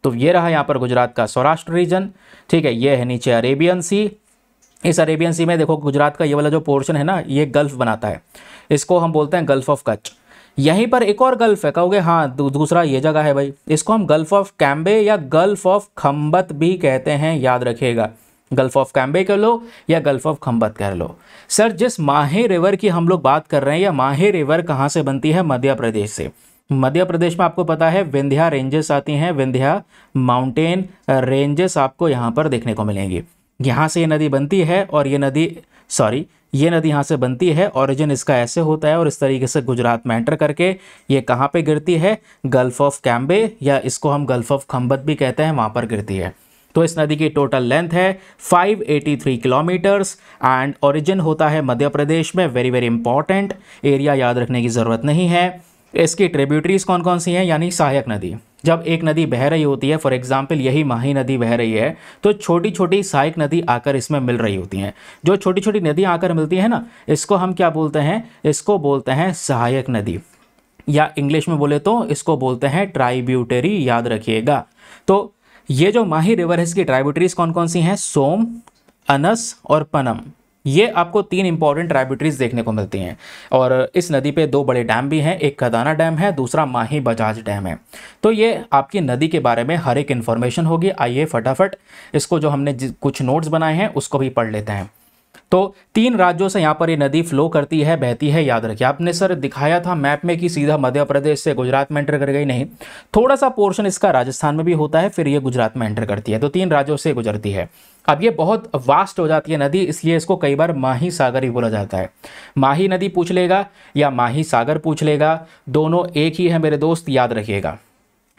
तो ये रहा यहाँ पर गुजरात का सौराष्ट्र रीजन, ठीक है। ये है नीचे अरेबियन सी। इस अरेबियन सी में देखो गुजरात का ये वाला जो पोर्शन है ना, ये गल्फ बनाता है, इसको हम बोलते हैं गल्फ ऑफ कच्छ। यहीं पर एक और गल्फ है, कहोगे हाँ दूसरा ये जगह है भाई, इसको हम गल्फ ऑफ कैम्बे या गल्फ ऑफ खम्बत भी कहते हैं, याद रखिएगा। गल्फ ऑफ कैम्बे कह लो या गल्फ ऑफ खम्बत कह लो। सर जिस माही रिवर की हम लोग बात कर रहे हैं, या माही रिवर कहाँ से बनती है? मध्य प्रदेश से। मध्य प्रदेश में आपको पता है विंध्या रेंजेस आती हैं, विंध्या माउंटेन रेंजेस आपको यहाँ पर देखने को मिलेंगी। यहाँ से ये नदी बनती है, और ये नदी यहाँ से बनती है, ओरिजिन इसका ऐसे होता है, और इस तरीके से गुजरात में एंटर करके ये कहाँ पे गिरती है? गल्फ ऑफ कैम्बे, या इसको हम गल्फ ऑफ खम्बत भी कहते हैं, वहाँ पर गिरती है। तो इस नदी की टोटल लेंथ है 583 किलोमीटर्स, एंड ओरिजिन होता है मध्य प्रदेश में। वेरी वेरी इंपॉर्टेंट एरिया, याद रखने की ज़रूरत नहीं है। इसकी ट्रिब्यूटरीज कौन कौन सी हैं? यानी सहायक नदी। जब एक नदी बह रही होती है, फॉर एग्जाम्पल यही माही नदी बह रही है, तो छोटी छोटी सहायक नदी आकर इसमें मिल रही होती हैं। जो छोटी छोटी नदियाँ आकर मिलती हैं ना, इसको हम क्या बोलते हैं? इसको बोलते हैं सहायक नदी, या इंग्लिश में बोले तो इसको बोलते हैं ट्राइब्यूटरी, याद रखिएगा। तो ये जो माही रिवर है, इसकी ट्राइब्यूटरीज कौन कौन सी हैं? सोम, अनस और पनम। ये आपको 3 इंपॉर्टेंट ट्राइब्यूटरीज देखने को मिलती हैं, और इस नदी पे 2 बड़े डैम भी हैं, एक कदाना डैम है, दूसरा माही बजाज डैम है। तो ये आपकी नदी के बारे में हर एक इन्फॉर्मेशन होगी। आइए फटाफट इसको, जो हमने कुछ नोट्स बनाए हैं उसको भी पढ़ लेते हैं। तो 3 राज्यों से यहाँ पर ये नदी फ्लो करती है, बहती है, याद रखिए। आपने सर दिखाया था मैप में कि सीधा मध्य प्रदेश से गुजरात में एंटर कर गई, नहीं, थोड़ा सा पोर्शन इसका राजस्थान में भी होता है, फिर ये गुजरात में एंटर करती है। तो 3 राज्यों से गुजरती है। अब ये बहुत वास्ट हो जाती है नदी, इसलिए इसको कई बार माही सागर ही बोला जाता है। माही नदी पूछ लेगा या माही सागर पूछ लेगा, दोनों एक ही है मेरे दोस्त, याद रखिएगा।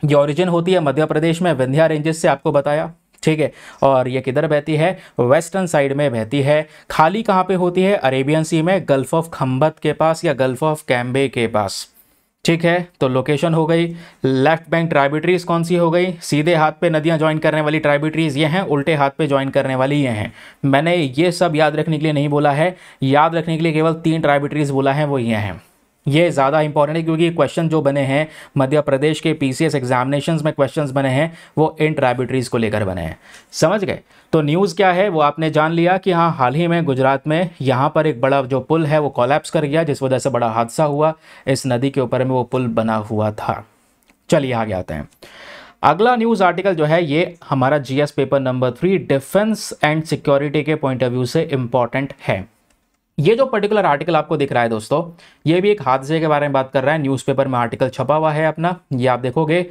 ये ओरिजिन होती है मध्य प्रदेश में, विंध्या रेंजेस से आपको बताया, ठीक है। और ये किधर बहती है? वेस्टर्न साइड में बहती है। खाली कहाँ पे होती है? अरेबियन सी में, गल्फ ऑफ खम्बत के पास या गल्फ ऑफ कैम्बे के पास, ठीक है। तो लोकेशन हो गई। लेफ्ट बैंक ट्राइब्यूटरीज कौन सी हो गई? सीधे हाथ पे नदियां ज्वाइन करने वाली ट्राइब्यूटरीज ये हैं, उल्टे हाथ पे ज्वाइन करने वाली ये हैं। मैंने ये सब याद रखने के लिए नहीं बोला है, याद रखने के लिए केवल 3 ट्राइब्यूटरीज बोला है, वो ये हैं। ये ज़्यादा इंपॉर्टेंट है, क्योंकि क्वेश्चन जो बने हैं मध्य प्रदेश के पीसीएस एग्जामिनेशंस में, क्वेश्चंस बने हैं वो इन ट्राइब्यूटरीज को लेकर बने हैं, समझ गए। तो न्यूज़ क्या है वो आपने जान लिया कि हाँ, हाल ही में गुजरात में यहाँ पर एक बड़ा जो पुल है वो कोलैप्स कर गया, जिस वजह से बड़ा हादसा हुआ। इस नदी के ऊपर में वो पुल बना हुआ था। चलिए आगे आते हैं। अगला न्यूज़ आर्टिकल जो है ये हमारा GS paper number 3 defence and security के पॉइंट ऑफ व्यू से इम्पॉर्टेंट है। ये जो पर्टिकुलर आर्टिकल आपको दिख रहा है दोस्तों, ये भी एक हादसे के बारे में बात कर रहा है। न्यूज़पेपर में आर्टिकल छपा हुआ है अपना, ये आप देखोगे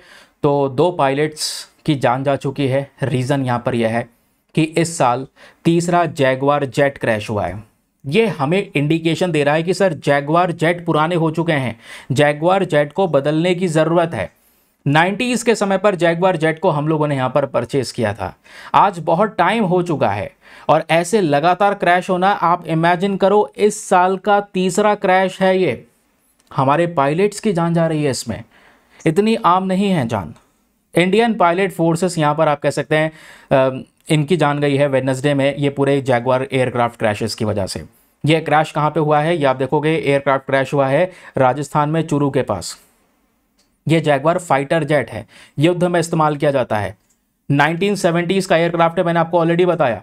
तो 2 पायलट्स की जान जा चुकी है। रीज़न यहाँ पर यह है कि इस साल तीसरा जैगवार जेट क्रैश हुआ है। ये हमें इंडिकेशन दे रहा है कि सर जैगवार जेट पुराने हो चुके हैं, जैगवार जेट को बदलने की ज़रूरत है। 90s के समय पर जैगवार जेट को हम लोगों ने यहाँ पर परचेस किया था। आज बहुत टाइम हो चुका है और ऐसे लगातार क्रैश होना, आप इमेजिन करो इस साल का तीसरा क्रैश है ये। हमारे पायलट्स की जान जा रही है इसमें, इतनी आम नहीं है जान। इंडियन पायलट फोर्सेस यहाँ पर आप कह सकते हैं इनकी जान गई है वेडनेसडे में, ये पूरे जैगवार एयरक्राफ्ट क्रैशेस की वजह से। ये क्रैश कहाँ पे हुआ है, ये आप देखोगे एयरक्राफ्ट क्रैश हुआ है राजस्थान में चूरू के पास। ये जैगवार फाइटर जेट है, युद्ध में इस्तेमाल किया जाता है। 1970s का एयरक्राफ्ट है, मैंने आपको ऑलरेडी बताया।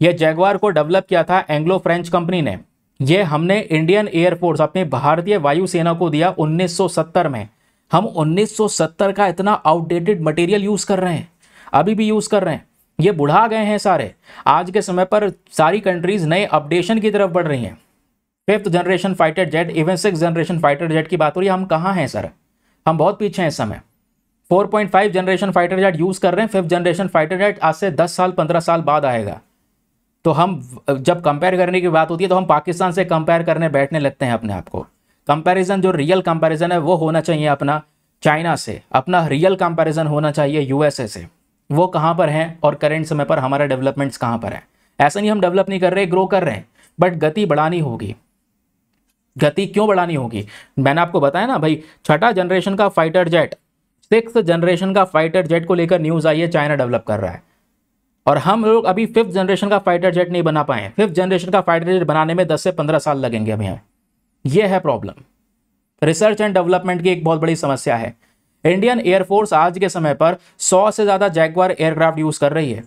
ये जैगवार को डेवलप किया था एंग्लो फ्रेंच कंपनी ने। ये हमने इंडियन एयरफोर्स अपने भारतीय वायुसेना को दिया 1970 में। हम 1970 का इतना आउटडेटेड मटेरियल यूज कर रहे हैं, अभी भी यूज कर रहे हैं। ये बुढ़ा गए हैं सारे। आज के समय पर सारी कंट्रीज नए अपडेशन की तरफ बढ़ रही हैं। 5th generation fighter jet, even 6th generation fighter jet की बात हो रही है। हम कहाँ हैं सर, हम बहुत पीछे हैं इस समय। 4.5 जनरेशन फाइटर जेट यूज कर रहे हैं। 5th जनरेशन फाइटर जेट आज से 10 साल 15 साल बाद आएगा। तो हम जब कंपेयर करने की बात होती है तो हम पाकिस्तान से कंपेयर करने बैठने लगते हैं अपने आप को। कंपैरिजन, जो रियल कंपैरिजन है वो होना चाहिए अपना चाइना से, अपना रियल कंपैरिजन होना चाहिए यूएसए से। वो कहाँ पर हैं और करेंट समय पर हमारा डेवलपमेंट्स कहाँ पर है। ऐसा नहीं हम डेवलप नहीं कर रहे, ग्रो कर रहे हैं, बट गति बढ़ानी होगी। गति क्यों बढ़ानी होगी, मैंने आपको बताया ना भाई। 6th जनरेशन का फाइटर जेट, 6th जनरेशन का फाइटर जेट को लेकर न्यूज आई है, चाइना डेवलप कर रहा है। और हम लोग अभी 5th जनरेशन का फाइटर जेट नहीं बना पाए। 5th जनरेशन का फाइटर जेट बनाने में 10 से 15 साल लगेंगे अभी हमें। यह है प्रॉब्लम। रिसर्च एंड डेवलपमेंट की एक बहुत बड़ी समस्या है। इंडियन एयरफोर्स आज के समय पर 100 से ज़्यादा जैगवार एयरक्राफ्ट यूज़ कर रही है।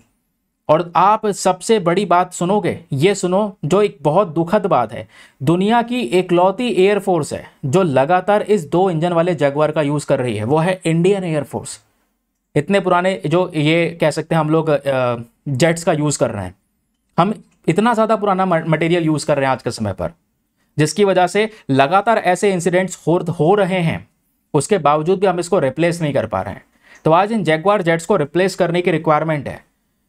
और आप सबसे बड़ी बात सुनोगे, ये सुनो जो एक बहुत दुखद बात है, दुनिया की एकलौती एयरफोर्स है जो लगातार इस 2 इंजन वाले जैगवार का यूज़ कर रही है, वो है इंडियन एयरफोर्स। इतने पुराने जो ये कह सकते हैं हम लोग जेट्स का यूज़ कर रहे हैं, हम इतना ज़्यादा पुराना मटेरियल यूज़ कर रहे हैं आज के समय पर, जिसकी वजह से लगातार ऐसे इंसिडेंट्स हो रहे हैं। उसके बावजूद भी हम इसको रिप्लेस नहीं कर पा रहे हैं। तो आज इन जैगवार जेट्स को रिप्लेस करने की रिक्वायरमेंट है।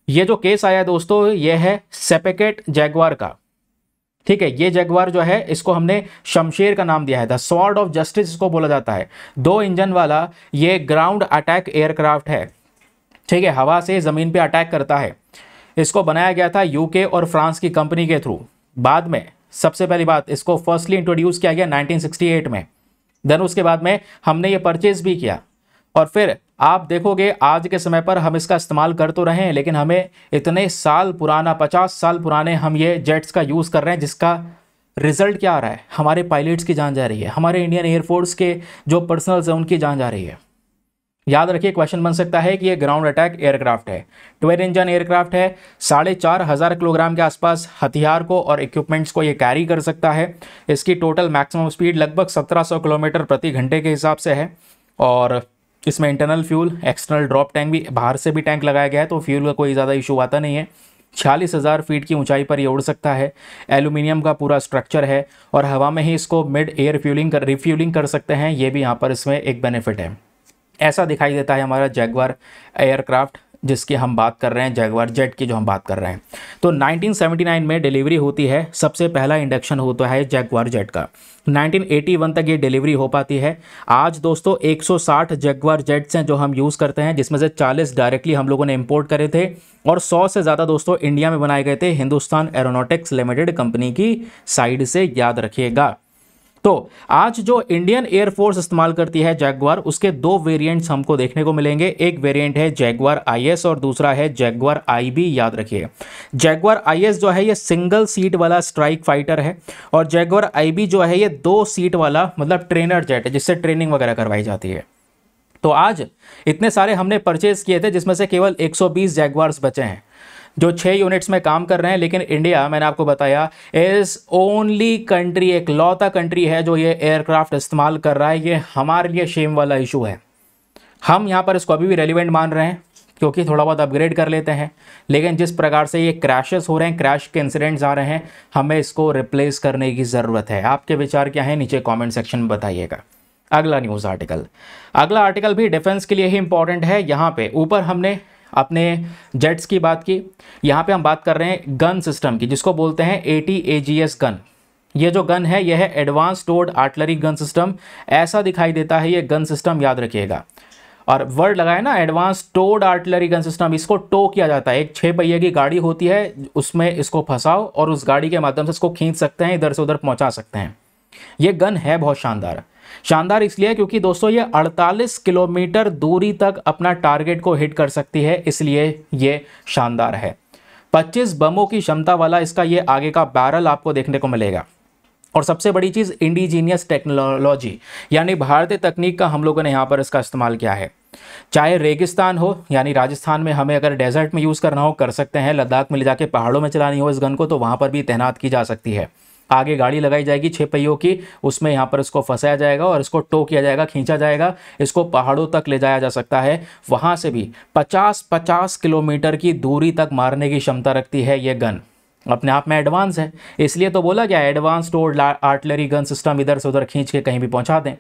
ये जो केस आया दोस्तों, ये है सेपेकेट जैगवार का। ठीक है, ये जैगवार जो है इसको हमने शमशेर का नाम दिया है, द स्वॉर्ड ऑफ जस्टिस इसको बोला जाता है। 2 इंजन वाला ये ग्राउंड अटैक एयरक्राफ्ट है। ठीक है, हवा से ज़मीन पे अटैक करता है। इसको बनाया गया था यूके और फ्रांस की कंपनी के थ्रू। बाद में सबसे पहली बात, इसको फर्स्टली इंट्रोड्यूस किया गया 1968 में। देन उसके बाद में हमने ये परचेज भी किया। और फिर आप देखोगे आज के समय पर हम इसका इस्तेमाल कर तो रहे हैं, लेकिन हमें इतने साल पुराना, 50 साल पुराने हम ये जेट्स का यूज़ कर रहे हैं, जिसका रिजल्ट क्या आ रहा है, हमारे पायलट्स की जान जा रही है, हमारे इंडियन एयरफोर्स के जो पर्सनल्स हैं उनकी जान जा रही है। याद रखिए, क्वेश्चन बन सकता है कि ये ग्राउंड अटैक एयरक्राफ्ट है, ट्विन इंजन एयरक्राफ्ट है, 4,500 किलोग्राम के आसपास हथियार को और इक्विपमेंट्स को ये कैरी कर सकता है। इसकी टोटल मैक्सिमम स्पीड लगभग 1700 किलोमीटर प्रति घंटे के हिसाब से है। और इसमें internal fuel, external drop tank भी, बाहर से भी टैंक लगाया गया है, तो फ्यूल का कोई ज़्यादा इशू आता नहीं है। 46,000 फीट की ऊंचाई पर ये उड़ सकता है। एल्यूमिनियम का पूरा स्ट्रक्चर है और हवा में ही इसको मिड एयर रिफ्यूलिंग कर सकते हैं। ये भी यहाँ पर इसमें एक बेनिफिट है। ऐसा दिखाई देता है हमारा जैगवार एयरक्राफ्ट जिसकी हम बात कर रहे हैं, जैगवार जेट की जो हम बात कर रहे हैं। तो 1979 में डिलीवरी होती है, सबसे पहला इंडक्शन होता है जैगवार जेट का। 1981 तक ये डिलीवरी हो पाती है। आज दोस्तों 160 जैगवार जेट्स हैं जो हम यूज़ करते हैं, जिसमें से 40 डायरेक्टली हम लोगों ने इंपोर्ट करे थे और 100 से ज़्यादा दोस्तों इंडिया में बनाए गए थे हिंदुस्तान एरोनॉटिक्स लिमिटेड कंपनी की साइड से, याद रखिएगा। तो आज जो इंडियन एयरफोर्स इस्तेमाल करती है जैगवार, उसके 2 वेरिएंट्स हमको देखने को मिलेंगे। एक वेरिएंट है जैगवार IS और दूसरा है जैगवार IB, याद रखिए। जैगवार IS जो है ये सिंगल सीट वाला स्ट्राइक फाइटर है और जैगवार IB जो है ये 2 सीट वाला मतलब ट्रेनर जेट है, जिससे ट्रेनिंग वगैरह करवाई जाती है। तो आज इतने सारे हमने परचेज किए थे, जिसमें से केवल 120 जैगवार्स बचे हैं जो 6 यूनिट्स में काम कर रहे हैं। लेकिन इंडिया, मैंने आपको बताया, इज ओनली कंट्री, एक लौता कंट्री है जो ये एयरक्राफ्ट इस्तेमाल कर रहा है। ये हमारे लिए शेम वाला इशू है। हम यहाँ पर इसको अभी भी रेलिवेंट मान रहे हैं, क्योंकि थोड़ा बहुत अपग्रेड कर लेते हैं, लेकिन जिस प्रकार से ये क्रैशेस हो रहे हैं, क्रैश के इंसिडेंट्स आ रहे हैं, हमें इसको रिप्लेस करने की ज़रूरत है। आपके विचार क्या है, नीचे कमेंट सेक्शन में बताइएगा। अगला न्यूज़ आर्टिकल, अगला आर्टिकल भी डिफेंस के लिए ही इंपॉर्टेंट है। यहाँ पे ऊपर हमने अपने जेट्स की बात की, यहाँ पे हम बात कर रहे हैं गन सिस्टम की, जिसको बोलते हैं ATAGS गन। ये जो गन है, यह है advance towed artillery gun system. ऐसा दिखाई देता है ये गन सिस्टम, याद रखिएगा। और वर्ड लगाए ना, advance towed artillery gun system, इसको टो किया जाता है। एक 6 पहिए की गाड़ी होती है, उसमें इसको फंसाओ और उस गाड़ी के माध्यम से इसको खींच सकते हैं, इधर से उधर पहुंचा सकते हैं। ये गन है बहुत शानदार। शानदार इसलिए क्योंकि दोस्तों ये 48 किलोमीटर दूरी तक अपना टारगेट को हिट कर सकती है, इसलिए ये शानदार है। 25 बमों की क्षमता वाला इसका ये आगे का बैरल आपको देखने को मिलेगा। और सबसे बड़ी चीज़, इंडिजीनियस टेक्नोलॉजी, यानी भारतीय तकनीक का हम लोगों ने यहाँ पर इसका इस्तेमाल किया है। चाहे रेगिस्तान हो, यानी राजस्थान में हमें अगर डेजर्ट में यूज़ करना हो कर सकते हैं, लद्दाख में ले जाके पहाड़ों में चलानी हो इस गन को तो वहाँ पर भी तैनात की जा सकती है। आगे गाड़ी लगाई जाएगी 6 पहियों की, उसमें यहाँ पर इसको फंसाया जाएगा और इसको टो किया जाएगा, खींचा जाएगा, इसको पहाड़ों तक ले जाया जा सकता है। वहाँ से भी 50 किलोमीटर की दूरी तक मारने की क्षमता रखती है ये गन। अपने आप में एडवांस है, इसलिए तो बोला गया advance towed artillery gun system, इधर से उधर खींच के कहीं भी पहुंचा दें।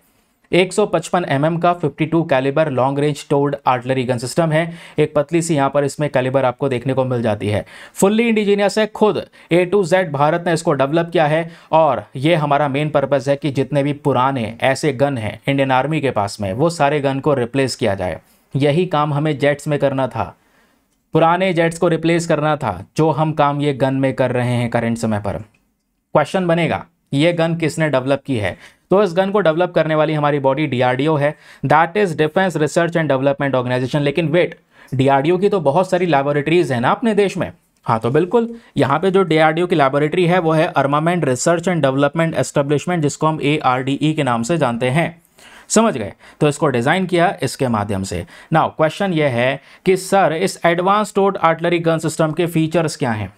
155 mm का 52 calibre long range towed artillery gun system है। एक पतली सी यहाँ पर इसमें कैलिबर आपको देखने को मिल जाती है। फुल्ली इंडिजीनियस है, खुद A to Z भारत ने इसको डेवलप किया है। और ये हमारा मेन पर्पज़ है कि जितने भी पुराने ऐसे गन हैं इंडियन आर्मी के पास में, वो सारे गन को रिप्लेस किया जाए। यही काम हमें जेट्स में करना था, पुराने जेट्स को रिप्लेस करना था, जो हम काम ये गन में कर रहे हैं करंट समय पर। क्वेश्चन बनेगा, ये गन किसने डेवलप की है? तो इस गन को डेवलप करने वाली हमारी बॉडी DRDO है, that is defence research and development organisation. लेकिन वेट, DRDO की तो बहुत सारी लैबोरेटरीज है ना अपने देश में। हाँ तो बिल्कुल, यहाँ पे जो DRDO की लैबोरेटरी है वो है armament research and development establishment, जिसको हम ARDE के नाम से जानते हैं। समझ गए? तो इसको डिज़ाइन किया इसके माध्यम से। नाउ क्वेश्चन ये है कि सर इस advance towed artillery gun system के फीचर्स क्या हैं?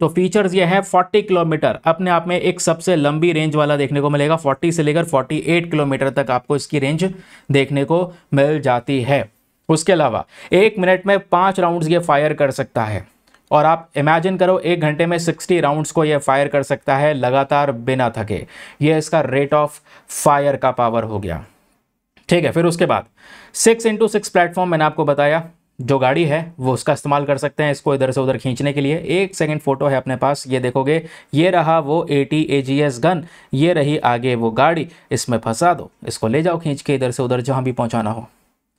तो फीचर्स ये है 40 किलोमीटर, अपने आप में एक सबसे लंबी रेंज वाला देखने को मिलेगा। 40 से लेकर 48 किलोमीटर तक आपको इसकी रेंज देखने को मिल जाती है। उसके अलावा 1 मिनट में 5 राउंड्स ये फायर कर सकता है। और आप इमेजिन करो 1 घंटे में 60 राउंड्स को ये फायर कर सकता है लगातार बिना थके। ये इसका रेट ऑफ फायर का पावर हो गया। ठीक है, फिर उसके बाद 6x6 प्लेटफॉर्म मैंने आपको बताया, जो गाड़ी है वो उसका इस्तेमाल कर सकते हैं इसको इधर से उधर खींचने के लिए। 1 सेकंड फोटो है अपने पास, ये देखोगे, ये रहा वो ATAGS गन, ये रही आगे वो गाड़ी, इसमें फंसा दो, इसको ले जाओ खींच के इधर से उधर जहाँ भी पहुँचाना हो।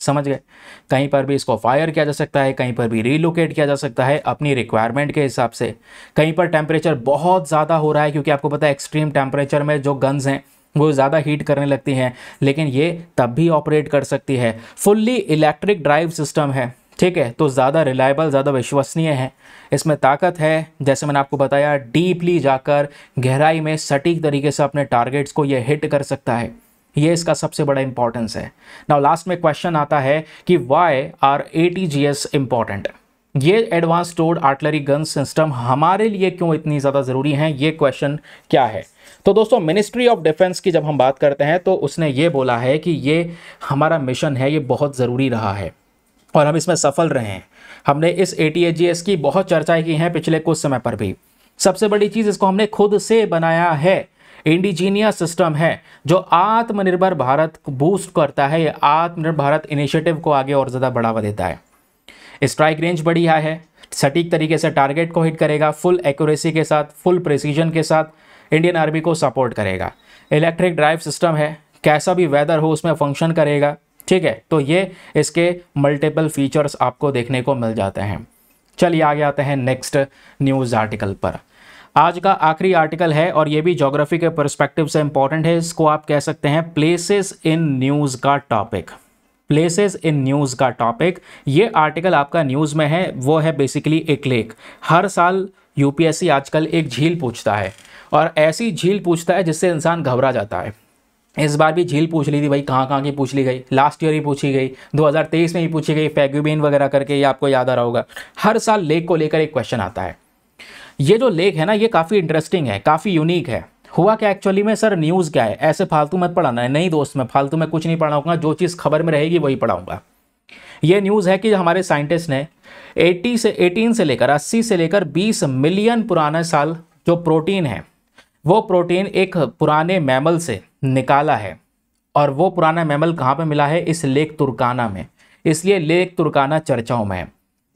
समझ गए? कहीं पर भी इसको फायर किया जा सकता है, कहीं पर भी रीलोकेट किया जा सकता है अपनी रिक्वायरमेंट के हिसाब से। कहीं पर टेम्परेचर बहुत ज़्यादा हो रहा है, क्योंकि आपको पता है एक्सट्रीम टेम्परेचर में जो गन्स हैं वो ज़्यादा हीट करने लगती हैं, लेकिन ये तब भी ऑपरेट कर सकती है। फुल्ली इलेक्ट्रिक ड्राइव सिस्टम है, ठीक है, तो ज़्यादा रिलायबल, ज़्यादा विश्वसनीय है। इसमें ताकत है, जैसे मैंने आपको बताया, डीपली जाकर गहराई में सटीक तरीके से अपने टारगेट्स को ये हिट कर सकता है। ये इसका सबसे बड़ा इंपॉर्टेंस है। नाउ लास्ट में क्वेश्चन आता है कि वाई आर ATGS इंपॉर्टेंट? ये advance towed artillery gun system हमारे लिए क्यों इतनी ज़्यादा ज़रूरी हैं? ये क्वेश्चन क्या है? तो दोस्तों, मिनिस्ट्री ऑफ डिफेंस की जब हम बात करते हैं तो उसने ये बोला है कि ये हमारा मिशन है, ये बहुत ज़रूरी रहा है और हम इसमें सफल रहे हैं। हमने इस ATAGS की बहुत चर्चाएं की हैं पिछले कुछ समय पर भी। सबसे बड़ी चीज़, इसको हमने खुद से बनाया है, इंडिजीनियस सिस्टम है जो आत्मनिर्भर भारत को बूस्ट करता है। ये आत्मनिर्भर भारत इनिशिएटिव को आगे और ज़्यादा बढ़ावा देता है। स्ट्राइक रेंज बढ़िया है, सटीक तरीके से टारगेट को हिट करेगा, फुल एक्यूरेसी के साथ, फुल प्रिसीजन के साथ इंडियन आर्मी को सपोर्ट करेगा। इलेक्ट्रिक ड्राइव सिस्टम है, कैसा भी वेदर हो उसमें फंक्शन करेगा। ठीक है, तो ये इसके मल्टीपल फीचर्स आपको देखने को मिल जाते हैं। चलिए आगे आते हैं नेक्स्ट न्यूज़ आर्टिकल पर। आज का आखिरी आर्टिकल है और ये भी ज्योग्राफी के पर्सपेक्टिव से इंपॉर्टेंट है। इसको आप कह सकते हैं प्लेसेस इन न्यूज़ का टॉपिक। प्लेसेस इन न्यूज़ का टॉपिक, ये आर्टिकल आपका न्यूज़ में है, वो है बेसिकली एक लेक। हर साल UPSC आजकल एक झील पूछता है और ऐसी झील पूछता है जिससे इंसान घबरा जाता है। इस बार भी झील पूछ ली थी भाई, कहाँ की पूछ ली गई, लास्ट ईयर ही पूछी गई, 2023 में ही पूछी गई, फैग्यूबिन वगैरह करके, ये आपको याद आ रहा होगा। हर साल लेक को लेकर एक क्वेश्चन आता है। ये जो लेक है ना, ये काफ़ी इंटरेस्टिंग है, काफ़ी यूनिक है। हुआ क्या एक्चुअली में, सर न्यूज़ क्या है, ऐसे फालतू मत पढ़ाना है। नहीं दोस्त, मैं फालतू में कुछ नहीं पढ़ाऊंगा, जो चीज़ खबर में रहेगी वही पढ़ाऊंगा। ये न्यूज़ है कि हमारे साइंटिस्ट ने 18 से लेकर 80 से लेकर 20 मिलियन पुराना साल जो प्रोटीन है, वो प्रोटीन एक पुराने मैमल से निकाला है। और वो पुराना मैमल कहाँ पे मिला है? इस लेक तुर्काना में। इसलिए लेक तुर्काना चर्चाओं में है।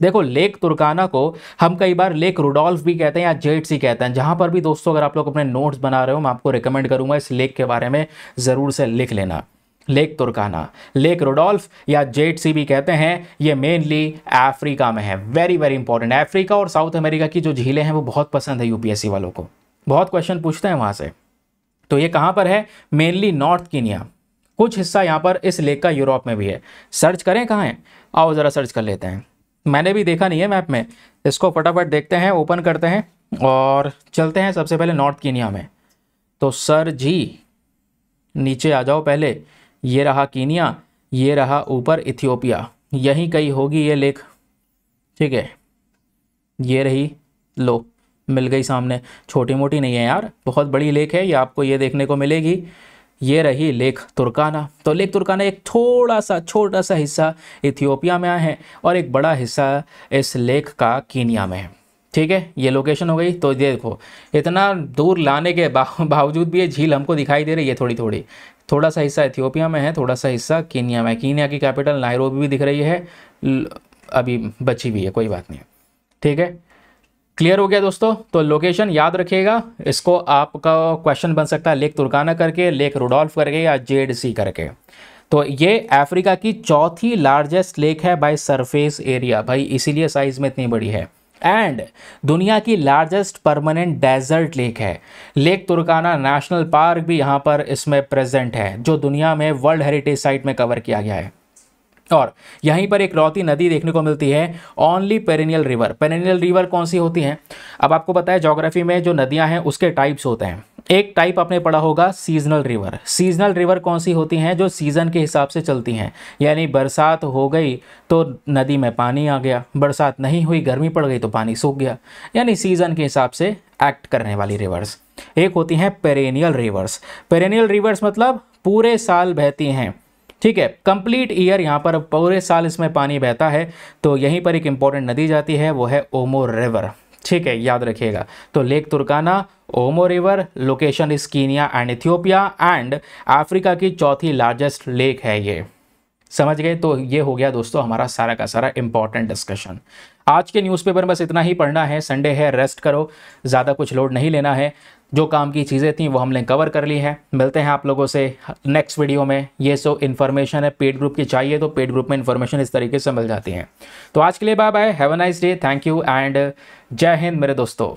देखो, लेक तुर्काना को हम कई बार लेक रुडोल्फ भी कहते हैं या जेट सी कहते हैं। जहां पर भी दोस्तों अगर आप लोग अपने नोट्स बना रहे हो, मैं आपको रिकमेंड करूंगा इस लेक के बारे में ज़रूर से लिख लेना। लेक तुर्काना, लेक रुडोल्फ या जेट सी भी कहते हैं, ये मेनली अफ्रीका में है। Very very important. अफ्रीका और साउथ अमेरिका की जो झीलें हैं वो बहुत पसंद है यूपीएससी वालों को, बहुत क्वेश्चन पूछते हैं वहाँ से। तो ये कहाँ पर है? Mainly north Kenya. कुछ हिस्सा यहाँ पर इस लेक का यूरोप में भी है। सर्च करें कहाँ है? आओ ज़रा सर्च कर लेते हैं। मैंने भी देखा नहीं है मैप में, इसको फटाफट देखते हैं, ओपन करते हैं और चलते हैं सबसे पहले नॉर्थ कीनिया में। तो सर जी नीचे आ जाओ पहले। ये रहा कीनिया, ये रहा ऊपर इथियोपिया, यहीं कहीं होगी ये लेक। ठीक है, ये रही, लो मिल गई सामने। छोटी मोटी नहीं है यार, बहुत बड़ी लेक है ये, आपको ये देखने को मिलेगी। ये रही लेक तुर्काना। तो लेक तुर्काना एक थोड़ा सा छोटा सा हिस्सा इथियोपिया में है और एक बड़ा हिस्सा इस लेक का कीनिया में है। ठीक है, ये लोकेशन हो गई। तो ये देखो, इतना दूर लाने के बावजूद भी ये झील हमको दिखाई दे रही है थोड़ी थोड़ी। थोड़ा सा हिस्सा इथियोपिया में है, थोड़ा सा हिस्सा कीनिया में। कीनिया की कैपिटल नायरोबी भी दिख रही है, अभी बची भी है, कोई बात नहीं है। ठीक है, क्लियर हो गया दोस्तों। तो लोकेशन याद रखिएगा, इसको आपका क्वेश्चन बन सकता है लेक तुर्काना करके, लेक रुडोल्फ करके या जेड सी करके। तो ये अफ्रीका की चौथी लार्जेस्ट लेक है बाय सरफेस एरिया, भाई इसीलिए साइज में इतनी बड़ी है। एंड दुनिया की लार्जेस्ट परमानेंट डेजर्ट लेक है। लेक तुर्काना नेशनल पार्क भी यहाँ पर इसमें प्रेजेंट है, जो दुनिया में वर्ल्ड हेरिटेज साइट में कवर किया गया है। और यहीं पर एक लौती नदी देखने को मिलती है, only perennial river. Perennial river कौन सी होती हैं? अब आपको पता है ज्योग्राफी में जो नदियां हैं उसके टाइप्स होते हैं। एक टाइप आपने पढ़ा होगा सीजनल रिवर। सीजनल रिवर कौन सी होती हैं? जो सीज़न के हिसाब से चलती हैं, यानी बरसात हो गई तो नदी में पानी आ गया, बरसात नहीं हुई गर्मी पड़ गई तो पानी सूख गया, यानी सीज़न के हिसाब से एक्ट करने वाली रिवर्स। एक होती हैं पेरेनियल रिवर्स। पेरेनियल रिवर्स मतलब पूरे साल बहती हैं। ठीक है, कंप्लीट ईयर, यहाँ पर पूरे साल इसमें पानी बहता है। तो यहीं पर एक इंपॉर्टेंट नदी जाती है, वो है ओमो रिवर। ठीक है, याद रखिएगा। तो लेक तुर्काना, ओमो रिवर, लोकेशन इस Kenya and Ethiopia, and Africa की चौथी लार्जेस्ट लेक है ये। समझ गए? तो ये हो गया दोस्तों हमारा सारा का सारा इंपॉर्टेंट डिस्कशन। आज के न्यूज़पेपर में बस इतना ही पढ़ना है। संडे है, रेस्ट करो, ज़्यादा कुछ लोड नहीं लेना है। जो काम की चीज़ें थी वो हमने कवर कर ली हैं। मिलते हैं आप लोगों से नेक्स्ट वीडियो में। ये सो इन्फॉर्मेशन है, पेड ग्रुप की चाहिए तो पेड ग्रुप में इन्फॉर्मेशन इस तरीके से मिल जाती है। तो आज के लिए bye bye, have a nice day, thank you and जय हिंद मेरे दोस्तों।